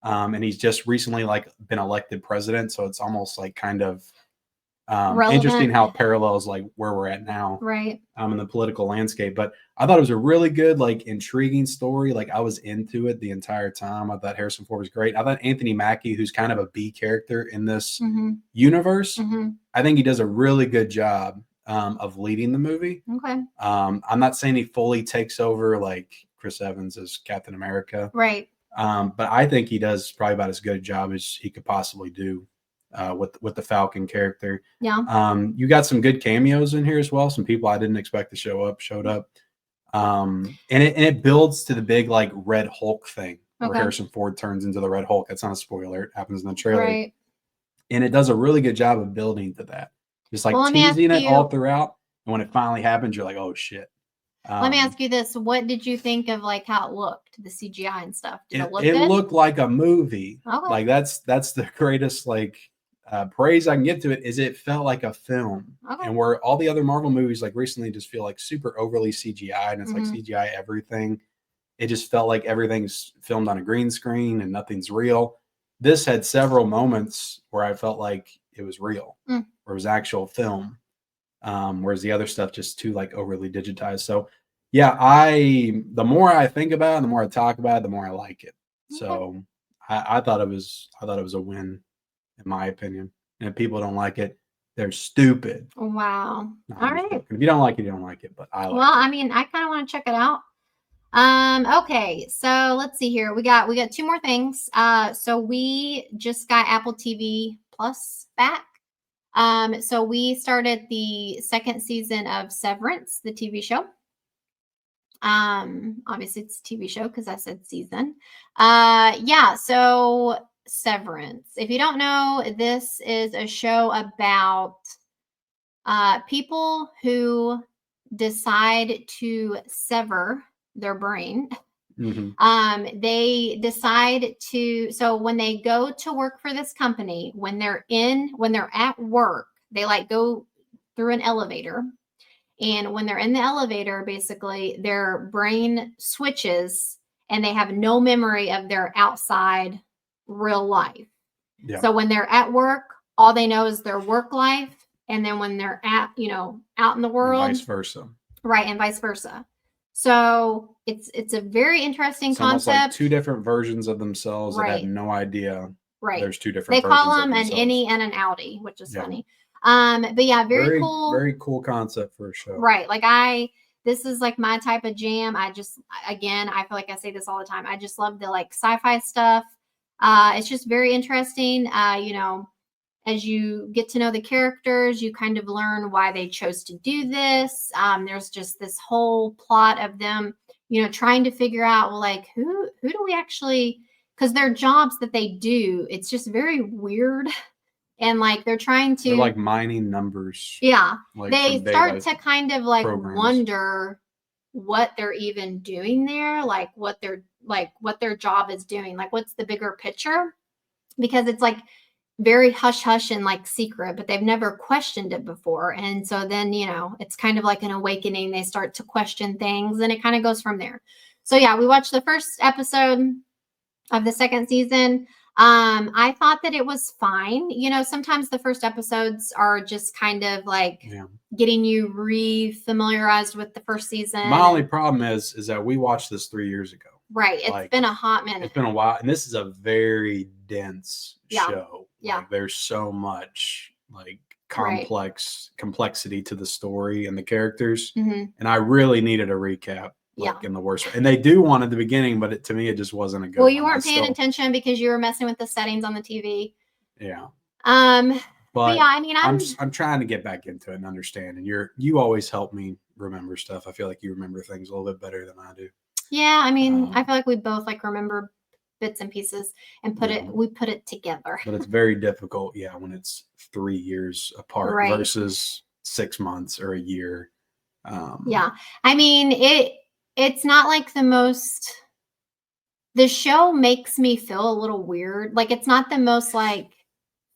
And he's just recently like been elected president. So it's almost like kind of interesting how it parallels like where we're at now, right? In the political landscape. But I thought it was a really good, like, intriguing story. Like, I was into it the entire time. I thought Harrison Ford was great. I thought Anthony Mackie, who's kind of a B character in this universe, I think he does a really good job of leading the movie. Okay. I'm not saying he fully takes over like Chris Evans as Captain America, right? But I think he does probably about as good a job as he could possibly do with the Falcon character. Yeah. You got some good cameos in here as well. Some people I didn't expect to showed up. And it builds to the big like Red Hulk thing where Harrison Ford turns into the Red Hulk. That's not a spoiler. It happens in the trailer. Right. And it does a really good job of building to that. Just like teasing it all throughout. And when it finally happens, you're like, oh shit. Let me ask you this. What did you think of like how it looked, the CGI and stuff? Did it look good? It good? looked like a movie. Okay. Like that's the greatest like praise I can give to it is it felt like a film. Okay. And where all the other Marvel movies like recently just feel like super overly CGI and it's like CGI everything. It just felt like everything's filmed on a green screen and nothing's real. This had several moments where I felt like it was real, or it was actual film. Whereas the other stuff just too like overly digitized. So yeah, the more I think about it, the more I talk about it, the more I like it. Okay. So I thought it was a win, in my opinion. And if people don't like it, they're stupid. Wow. All right. Joking. If you don't like it, you don't like it. But I like it. Well, I mean, I kind of want to check it out. Okay, so let's see here. We got 2 more things. So we just got Apple TV Plus back. So we started the 2nd season of Severance, the TV show. Obviously it's a TV show because I said season. Yeah, so Severance. If you don't know, this is a show about people who decide to sever their brain. They decide to, so when they go to work for this company, when they're at work, they like go through an elevator. And when they're in the elevator, basically their brain switches and they have no memory of their outside real life. Yeah. So when they're at work, all they know is their work life. And then when they're out in the world, and vice versa. Right. And vice versa. So it's a very interesting concept. Like 2 different versions of themselves that have no idea. Right. There's 2 different. They call them an innie and an outie, which is funny. But yeah, very cool. Very cool concept for a show. Right. Like this is like my type of jam. I feel like I say this all the time. I just love the like sci-fi stuff. It's just very interesting. As you get to know the characters, you kind of learn why they chose to do this. There's just this whole plot of them, trying to figure out, well, like who do we actually, because their jobs that they do, it's just very weird. And like they're like mining numbers. Yeah. Like they start to kind of like wonder what they're even doing there, like what their job is doing, like what's the bigger picture, because it's like very hush hush and like secret, but they've never questioned it before. And so then, it's kind of like an awakening. They start to question things and it kind of goes from there. So yeah, we watched the first episode of the 2nd season. I thought that it was fine. Sometimes the first episodes are just kind of like getting you re-familiarized with the first season. My only problem is that we watched this 3 years ago. Right. It's been a hot minute. It's been a while. And this is a very dense Yeah. show. Yeah. Like, there's so much like complexity to the story and the characters. Mhm. And I really needed a recap, like in the worst way. And they do one at the beginning, but to me, it just wasn't a good Well, you one. weren't paying attention because you were messing with the settings on the TV. Yeah. But yeah, I mean, I'm trying to get back into it and understand. And you always help me remember stuff. I feel like you remember things a little bit better than I do. Yeah, I mean, I feel like we both like remember bits and pieces and we put it together. But it's very difficult, when it's 3 years apart versus 6 months or a year. Yeah, I mean, it's not like the show makes me feel a little weird. Like, it's not the most like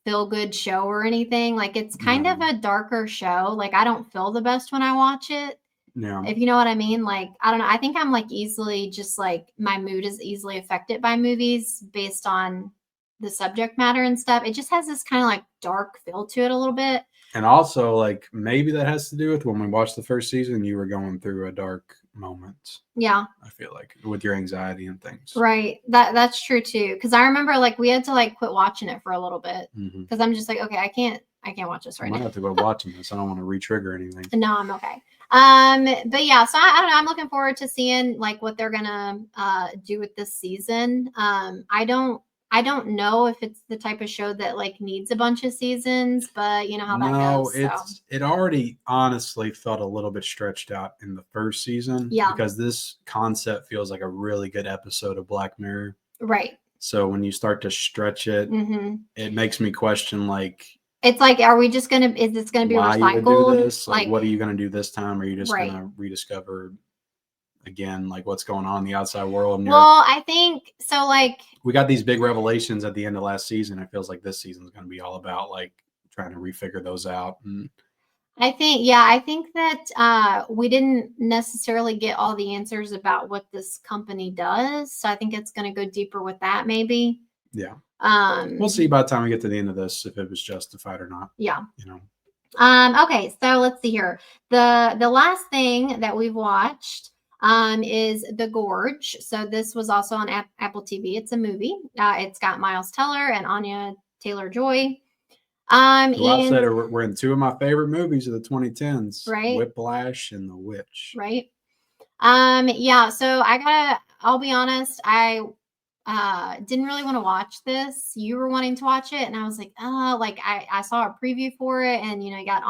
feel good show or anything. Like, it's kind of a darker show. Like, I don't feel the best when I watch it. Yeah. If you know what I mean. Like, I don't know. I think I'm like easily just like my mood is easily affected by movies based on the subject matter and stuff. It just has this kind of like dark feel to it a little bit. And also, like, maybe that has to do with when we watched the first season, you were going through a dark moment. Yeah. I feel like with your anxiety and things. Right. That's true too. Cause I remember like we had to like quit watching it for a little bit. Cause I'm just like, okay, I can't watch this right now. I might have to go watching this. I don't want to re-trigger anything. No, I'm okay. But yeah, so I don't know. I'm looking forward to seeing like what they're gonna do with this season. I don't know if it's the type of show that like needs a bunch of seasons, but you know how that goes. No, it already honestly felt a little bit stretched out in the first season. Yeah. Because this concept feels like a really good episode of Black Mirror. Right. So when you start to stretch it, it makes me question like, it's like, is this gonna be recycled? Do this? Like, what are you gonna do this time? Are you just gonna rediscover again, like what's going on in the outside world? Well, I think so. Like, we got these big revelations at the end of last season. It feels like this season is going to be all about like trying to refigure those out. And I think that we didn't necessarily get all the answers about what this company does. So I think it's going to go deeper with that, maybe. Yeah. We'll see by the time we get to the end of this if it was justified or not. Yeah. You know. Okay, so let's see here. The last thing that we've watched is The Gorge. So this was also on Apple TV. It's a movie. It's got Miles Teller and Anya Taylor-Joy. I said we're in two of my favorite movies of the 2010s, right? Whiplash and The Witch. Right. Yeah. So I'll be honest. I didn't really want to watch this. You were wanting to watch it, and I was like, I saw a preview for it, and you got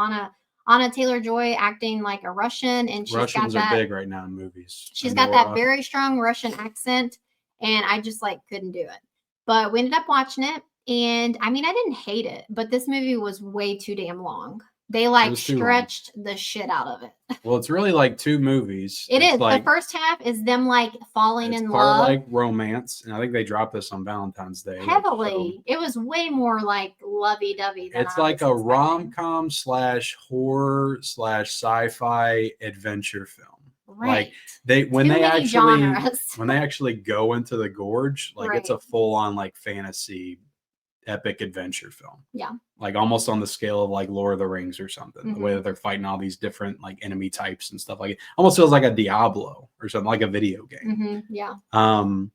Anna Taylor-Joy acting like a Russian, and Russians are big right now in movies. She's got that very strong Russian accent, and I just like couldn't do it. But we ended up watching it, and I mean, I didn't hate it, but this movie was way too damn long. They like stretched the shit out of it. Well, it's really like two movies. It is. Like, the first half is them like falling in love. Like romance. And I think they dropped this on Valentine's Day. Heavily. So it was way more like lovey-dovey. It's like a rom-com / horror / sci-fi adventure film. Right. Like when they actually go into the gorge, like it's a full-on like fantasy epic adventure film. Yeah. Like almost on the scale of like Lord of the Rings or something. The way that they're fighting all these different like enemy types and stuff like it. Almost feels like a Diablo or something, like a video game. Yeah. And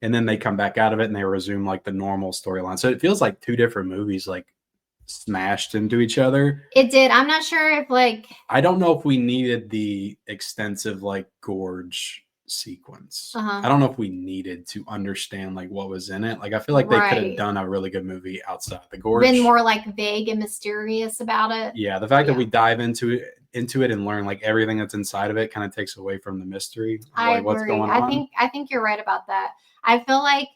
then they come back out of it and they resume like the normal storyline. So it feels like two different movies like smashed into each other. It did. I'm not sure if like I don't know if we needed the extensive like gorge sequence. I don't know if we needed to understand like what was in it. Like I feel like they could have done a really good movie outside the gorge. Been more like vague and mysterious about it. Yeah, the fact that we dive into it and learn like everything that's inside of it kind of takes away from the mystery. I agree. What's going on. I think you're right about that. I feel like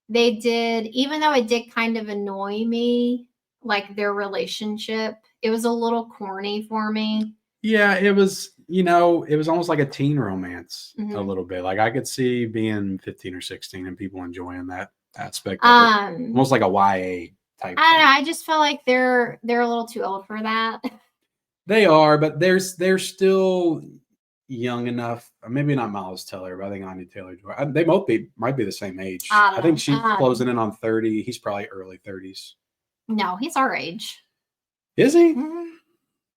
they did, even though it did kind of annoy me, like their relationship, it was a little corny for me. Yeah, it was, it was almost like a teen romance a little bit. Like I could see being 15 or 16 and people enjoying that aspect of it. Almost like a YA type. I don't know. I just feel like they're a little too old for that. They are, but they're still young enough. Maybe not Miles Teller, but I think Anya Taylor-Joy. They might be the same age. I think she's closing in on 30. He's probably early 30s. No, he's our age. Is he? Mm-hmm.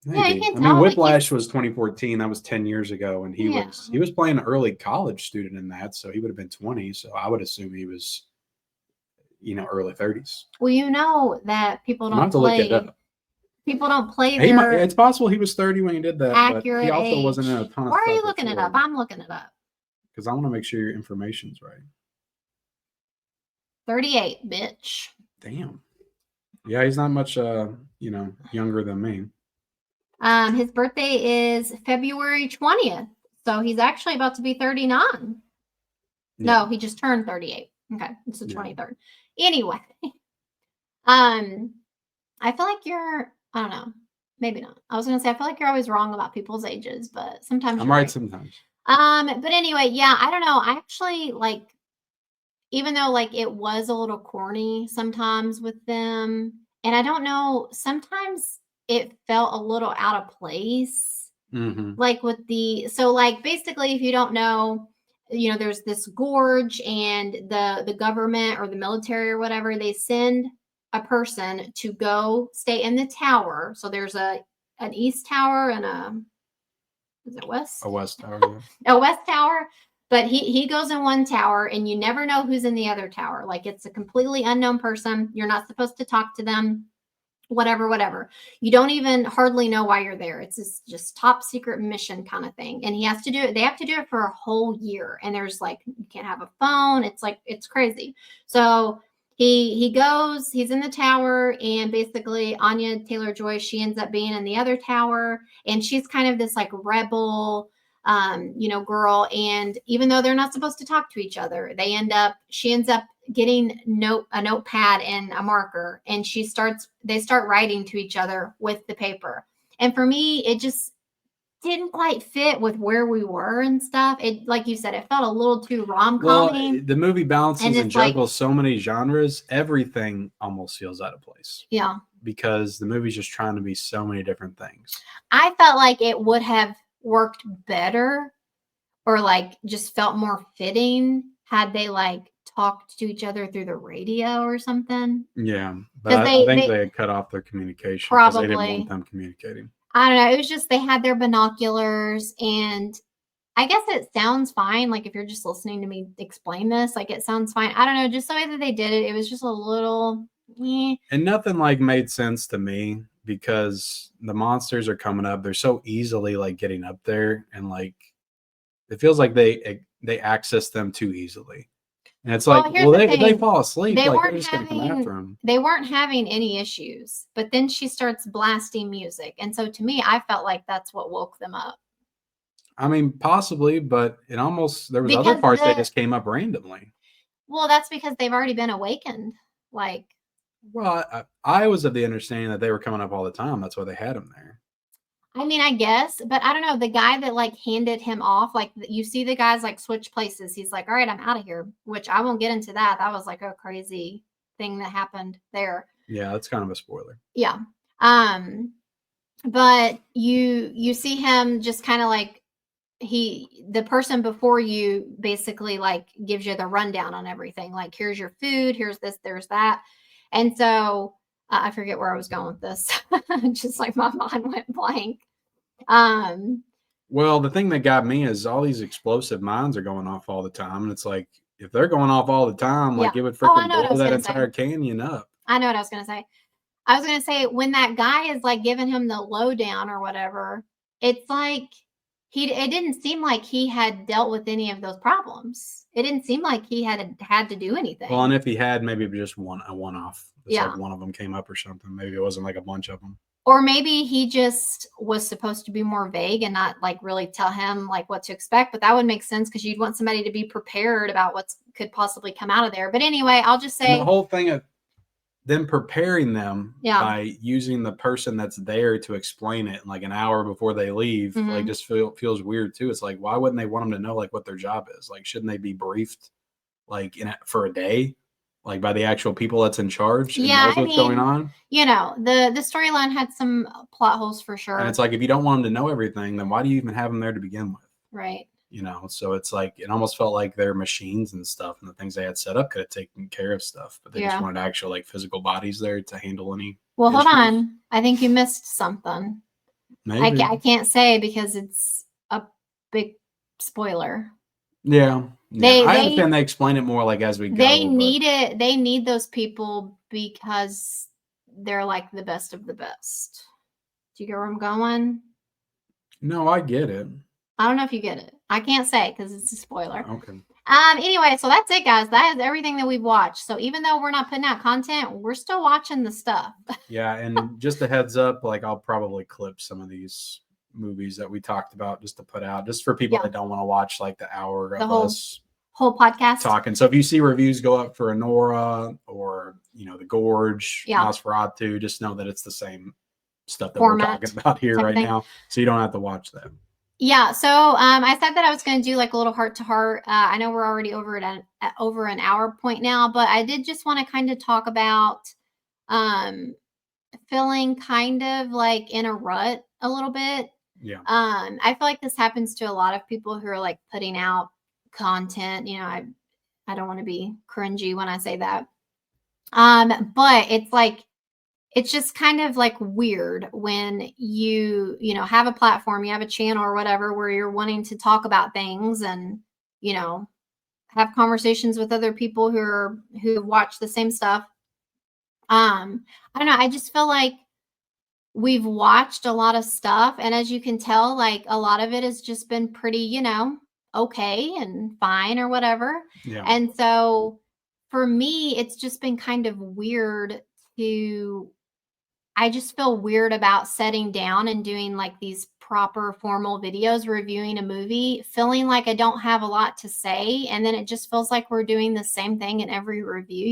Yeah, you can tell. I mean, Whiplash was 2014. That was 10 years ago, and he was playing an early college student in that, so he would have been 20. So I would assume he was early 30s. Well, you know that people I'm don't have to look it play. up. People don't play It's possible he was 30 when he did that, accurate but he also age. wasn't in a ton of Why are you stuff looking it before. up? I'm looking it up. Because I want to make sure your information's right. 38, bitch. Damn. Yeah, he's not much, younger than me. His birthday is February 20th. So he's actually about to be 39. Yeah. No, he just turned 38. Okay, it's the 23rd. Anyway, I feel like I don't know, maybe not. I was gonna say I feel like you're always wrong about people's ages, but sometimes I'm right sometimes. But anyway, yeah, I don't know. I actually even though it was a little corny sometimes with them, and I don't know, sometimes it felt a little out of place. Mm-hmm. Basically, if you don't know, there's this gorge, and the government or the military or whatever, they send a person to go stay in the tower. So there's an east tower and is it west? A west tower. Yeah. A west tower. But he goes in one tower, and you never know who's in the other tower. It's a completely unknown person. You're not supposed to talk to them. Whatever. You don't even hardly know why you're there. It's just top secret mission kind of thing. And he has to do it. They have to do it for a whole year. And there's you can't have a phone. It's crazy. So he goes, he's in the tower, and basically Anya Taylor-Joy, she ends up being in the other tower, and she's kind of this rebel, girl. And even though they're not supposed to talk to each other, she ends up getting a notepad and a marker, and they start writing to each other with the paper. And for me, it just didn't quite fit with where we were and stuff. It, like you said, it felt a little too rom-com-y. Well, the movie balances and juggles so many genres, everything almost feels out of place. Yeah. Because the movie's just trying to be so many different things. I felt like it would have worked better, or just felt more fitting, had they talked to each other through the radio or something. Yeah, but I think they had cut off their communication because they didn't want them communicating. I don't know. It was just they had their binoculars, and I guess it sounds fine. If you're just listening to me explain this, it sounds fine. I don't know. Just the way that they did it, it was just a little. And nothing made sense to me, because the monsters are coming up. They're so easily getting up there, and it feels like they access them too easily. And it's if they fall asleep, they're just going to come after them. They weren't having any issues, but then she starts blasting music. And so to me, I felt like that's what woke them up. I mean, possibly, but there was other parts that just came up randomly. Well, that's because they've already been awakened. Well, I was of the understanding that they were coming up all the time. That's why they had him there. I mean, I guess, but I don't know. The guy that handed him off, you see the guys switch places. He's all right, I'm out of here, which I won't get into that. That was a crazy thing that happened there. Yeah, that's kind of a spoiler. Yeah. But you see him just kind of the person before you basically gives you the rundown on everything. Here's your food, here's this, there's that. And so I forget where I was going with this. Just my mind went blank. Well, the thing that got me is all these explosive mines are going off all the time. And it's if they're going off all the time, it would freaking blow that entire canyon up. I know what I was going to say. I was going to say, when that guy is giving him the lowdown or whatever, it's it didn't seem like he had dealt with any of those problems. It didn't seem like he had to do anything. Well, and if he had, maybe just a one-off. One of them came up or something. Maybe it wasn't a bunch of them. Or maybe he just was supposed to be more vague and not really tell him what to expect. But that would make sense, because you'd want somebody to be prepared about what could possibly come out of there. But anyway, I'll just say, and the whole thing of them preparing them by using the person that's there to explain it an hour before they leave, just feels weird too. It's why wouldn't they want them to know what their job is? Shouldn't they be briefed for a day? By the actual people that's in charge and knows what's going on. The storyline had some plot holes for sure. And it's if you don't want them to know everything, then why do you even have them there to begin with? Right. So it's it almost felt like their machines and stuff and the things they had set up could have taken care of stuff, but they just wanted actual physical bodies there to handle any. Well, hold on. I think you missed something. Maybe. I can't say because it's a big spoiler. Yeah. I understand they explain it more like as we go. They need it. They need those people because they're like the best of the best. Do you get where I'm going? No, I get it. I don't know if you get it. I can't say because it's a spoiler. Okay. Anyway, so that's it, guys. That is everything that we've watched. So even though we're not putting out content, we're still watching the stuff. Yeah, and just a heads up, like I'll probably clip some of these movies that we talked about just to put out, just for people that don't want to watch like the hour of us whole podcast talking. So if you see reviews go up for Anora or the Gorge, Nosferatu, just know that it's the same stuff that we're talking about here right now. So you don't have to watch that. Yeah, so I said that I was going to do like a little heart to heart. I know we're already over an hour point now, but I did just want to kind of talk about feeling kind of like in a rut a little bit. Yeah. I feel like this happens to a lot of people who are like putting out content. I don't want to be cringy when I say that. But it's like, it's just kind of like weird when you have a platform, you have a channel or whatever, where you're wanting to talk about things and, have conversations with other people who watch the same stuff. I don't know. I just feel like we've watched a lot of stuff. And as you can tell, like a lot of it has just been pretty, okay and fine or whatever. Yeah. And so for me, it's just been kind of weird I just feel weird about sitting down and doing like these proper formal videos reviewing a movie, feeling like I don't have a lot to say. And then it just feels like we're doing the same thing in every review,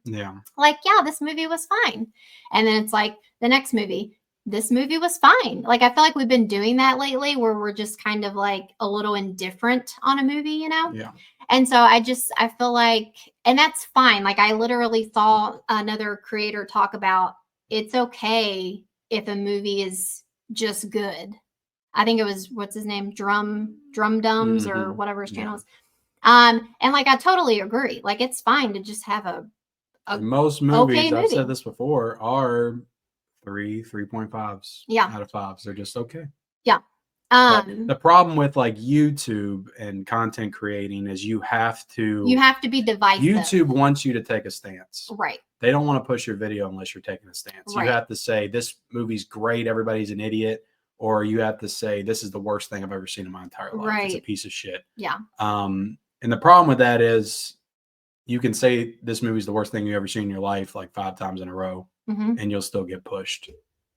Yeah. Like, yeah, this movie was fine. And then it's like the next movie, this movie was fine. Like, I feel like we've been doing that lately where we're just kind of like a little indifferent on a movie, Yeah. And so I feel like, and that's fine. Like, I literally saw another creator talk about it's okay if a movie is just good. I think it was, what's his name? Drum Dums or whatever his channel is. And like, I totally agree. Like, it's fine to just have a most movies, I've said this before, are 3.5s out of 5s. They're just okay. Yeah. The problem with like YouTube and content creating is you have to be divisive. YouTube wants you to take a stance. Right. They don't want to push your video unless you're taking a stance. Right. You have to say this movie's great, everybody's an idiot, or you have to say this is the worst thing I've ever seen in my entire life. Right. It's a piece of shit. Yeah. And the problem with that is you can say this movie's the worst thing you've ever seen in your life like 5 times in a row, and you'll still get pushed.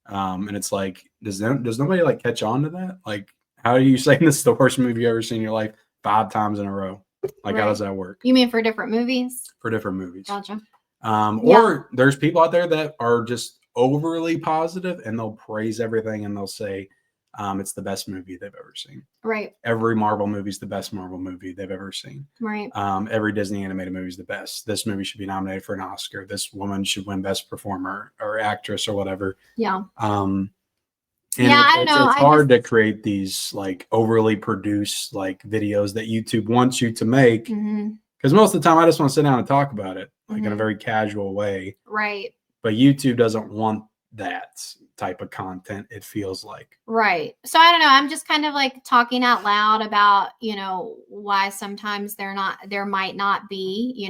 And it's like, does nobody like catch on to that? Like, how are you saying this is the worst movie you've ever seen in your life 5 times in a row? Like, How does that work? You mean for different movies? For different movies. Gotcha. Or there's people out there that are just overly positive and they'll praise everything and they'll say it's the best movie they've ever seen. Right. Every Marvel movie is the best Marvel movie they've ever seen. Right. Every Disney animated movie is the best. This movie should be nominated for an Oscar. This woman should win Best Performer or Actress or whatever. Yeah. It's hard to create these like overly produced like videos that YouTube wants you to make. Because most of the time I just want to sit down and talk about it like in a very casual way. Right. But YouTube doesn't want that type of content, it feels like. Right. So I don't know. I'm just kind of like talking out loud about, why sometimes there might not be,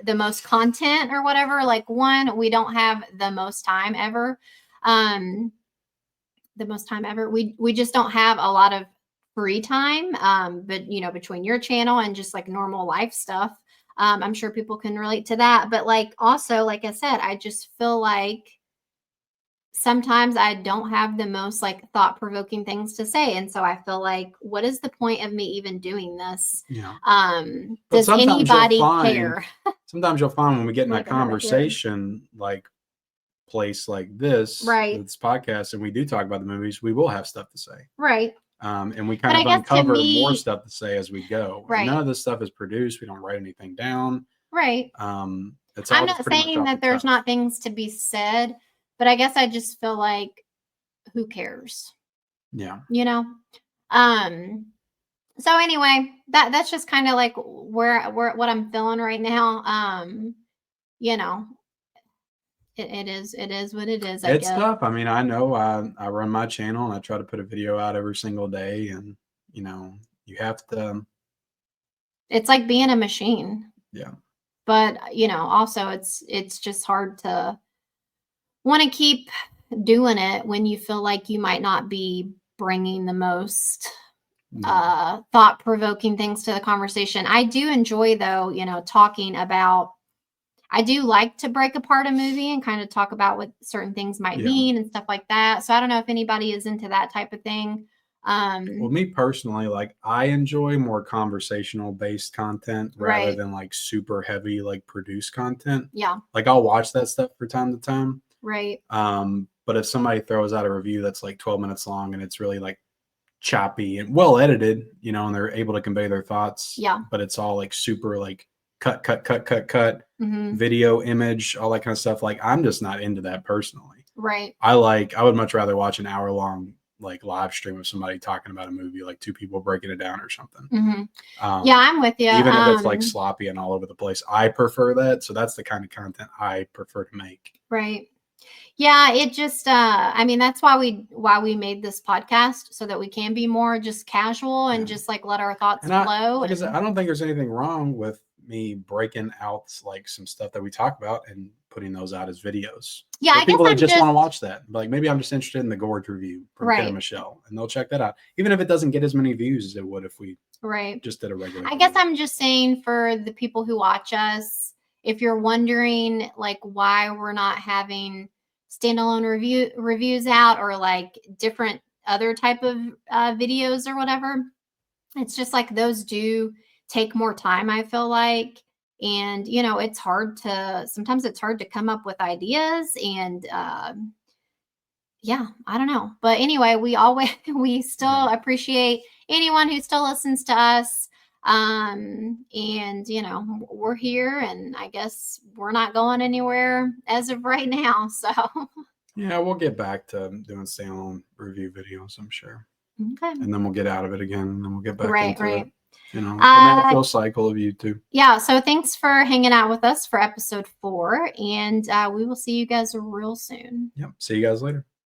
the most content or whatever. Like, one, we don't have the most time ever. We just don't have a lot of free time. But between your channel and just like normal life stuff, I'm sure people can relate to that. But like, also, like I said, I just feel like sometimes I don't have the most like thought-provoking things to say. And so I feel like, what is the point of me even doing this? Yeah. Does anybody care? Sometimes you'll find when we get in a conversation like place like this, right, this podcast, and we do talk about the movies, we will have stuff to say. Right. And we kind of uncover more stuff to say as we go. Right. None of this stuff is produced. We don't write anything down. Right. I'm not saying that there's not things to be said, but I guess I just feel like, who cares? Yeah. So anyway, that's just kind of like where what I'm feeling right now. It is what it is. It's tough. I mean, I know I run my channel and I try to put a video out every single day, and you have to It's like being a machine. Yeah. But, also it's just hard to want to keep doing it when you feel like you might not be bringing the most thought-provoking things to the conversation. I do enjoy, though, talking about, I do like to break apart a movie and kind of talk about what certain things might mean and stuff like that. So I don't know if anybody is into that type of thing. Well, me personally, like, I enjoy more conversational based content rather than like super heavy, like produced content. Yeah. Like, I'll watch that stuff from time to time. Right. But if somebody throws out a review that's like 12 minutes long and it's really like choppy and well edited, and they're able to convey their thoughts. Yeah. But it's all like super like cut, Mm-hmm. video, image, all that kind of stuff. Like, I'm just not into that personally. Right. I would much rather watch an hour long like live stream of somebody talking about a movie, like two people breaking it down or something. Mm-hmm. Yeah, I'm with you. Even if it's like sloppy and all over the place, I prefer that. So that's the kind of content I prefer to make. Right. Yeah, it just that's why we made this podcast, so that we can be more just casual and just like let our thoughts flow. Like I said, I don't think there's anything wrong with me breaking out like some stuff that we talk about and putting those out as videos. Yeah, I people that just want to watch that. Like, maybe I'm just interested in the Gorge review from Ken and Michelle, and they'll check that out, even if it doesn't get as many views as it would if we just did a regular. I guess I'm just saying, for the people who watch us, if you're wondering like why we're not having standalone reviews out, or like different other type of videos or whatever, it's just like those do take more time, I feel like. And sometimes it's hard to come up with ideas, and I don't know. But anyway, we still appreciate anyone who still listens to us. And we're here, and I guess we're not going anywhere as of right now. So yeah, we'll get back to doing standalone review videos, I'm sure. Okay. And then we'll get out of it again, and then we'll get back into it. The natural cycle of YouTube. Yeah. So thanks for hanging out with us for episode 4, and we will see you guys real soon. Yep. See you guys later.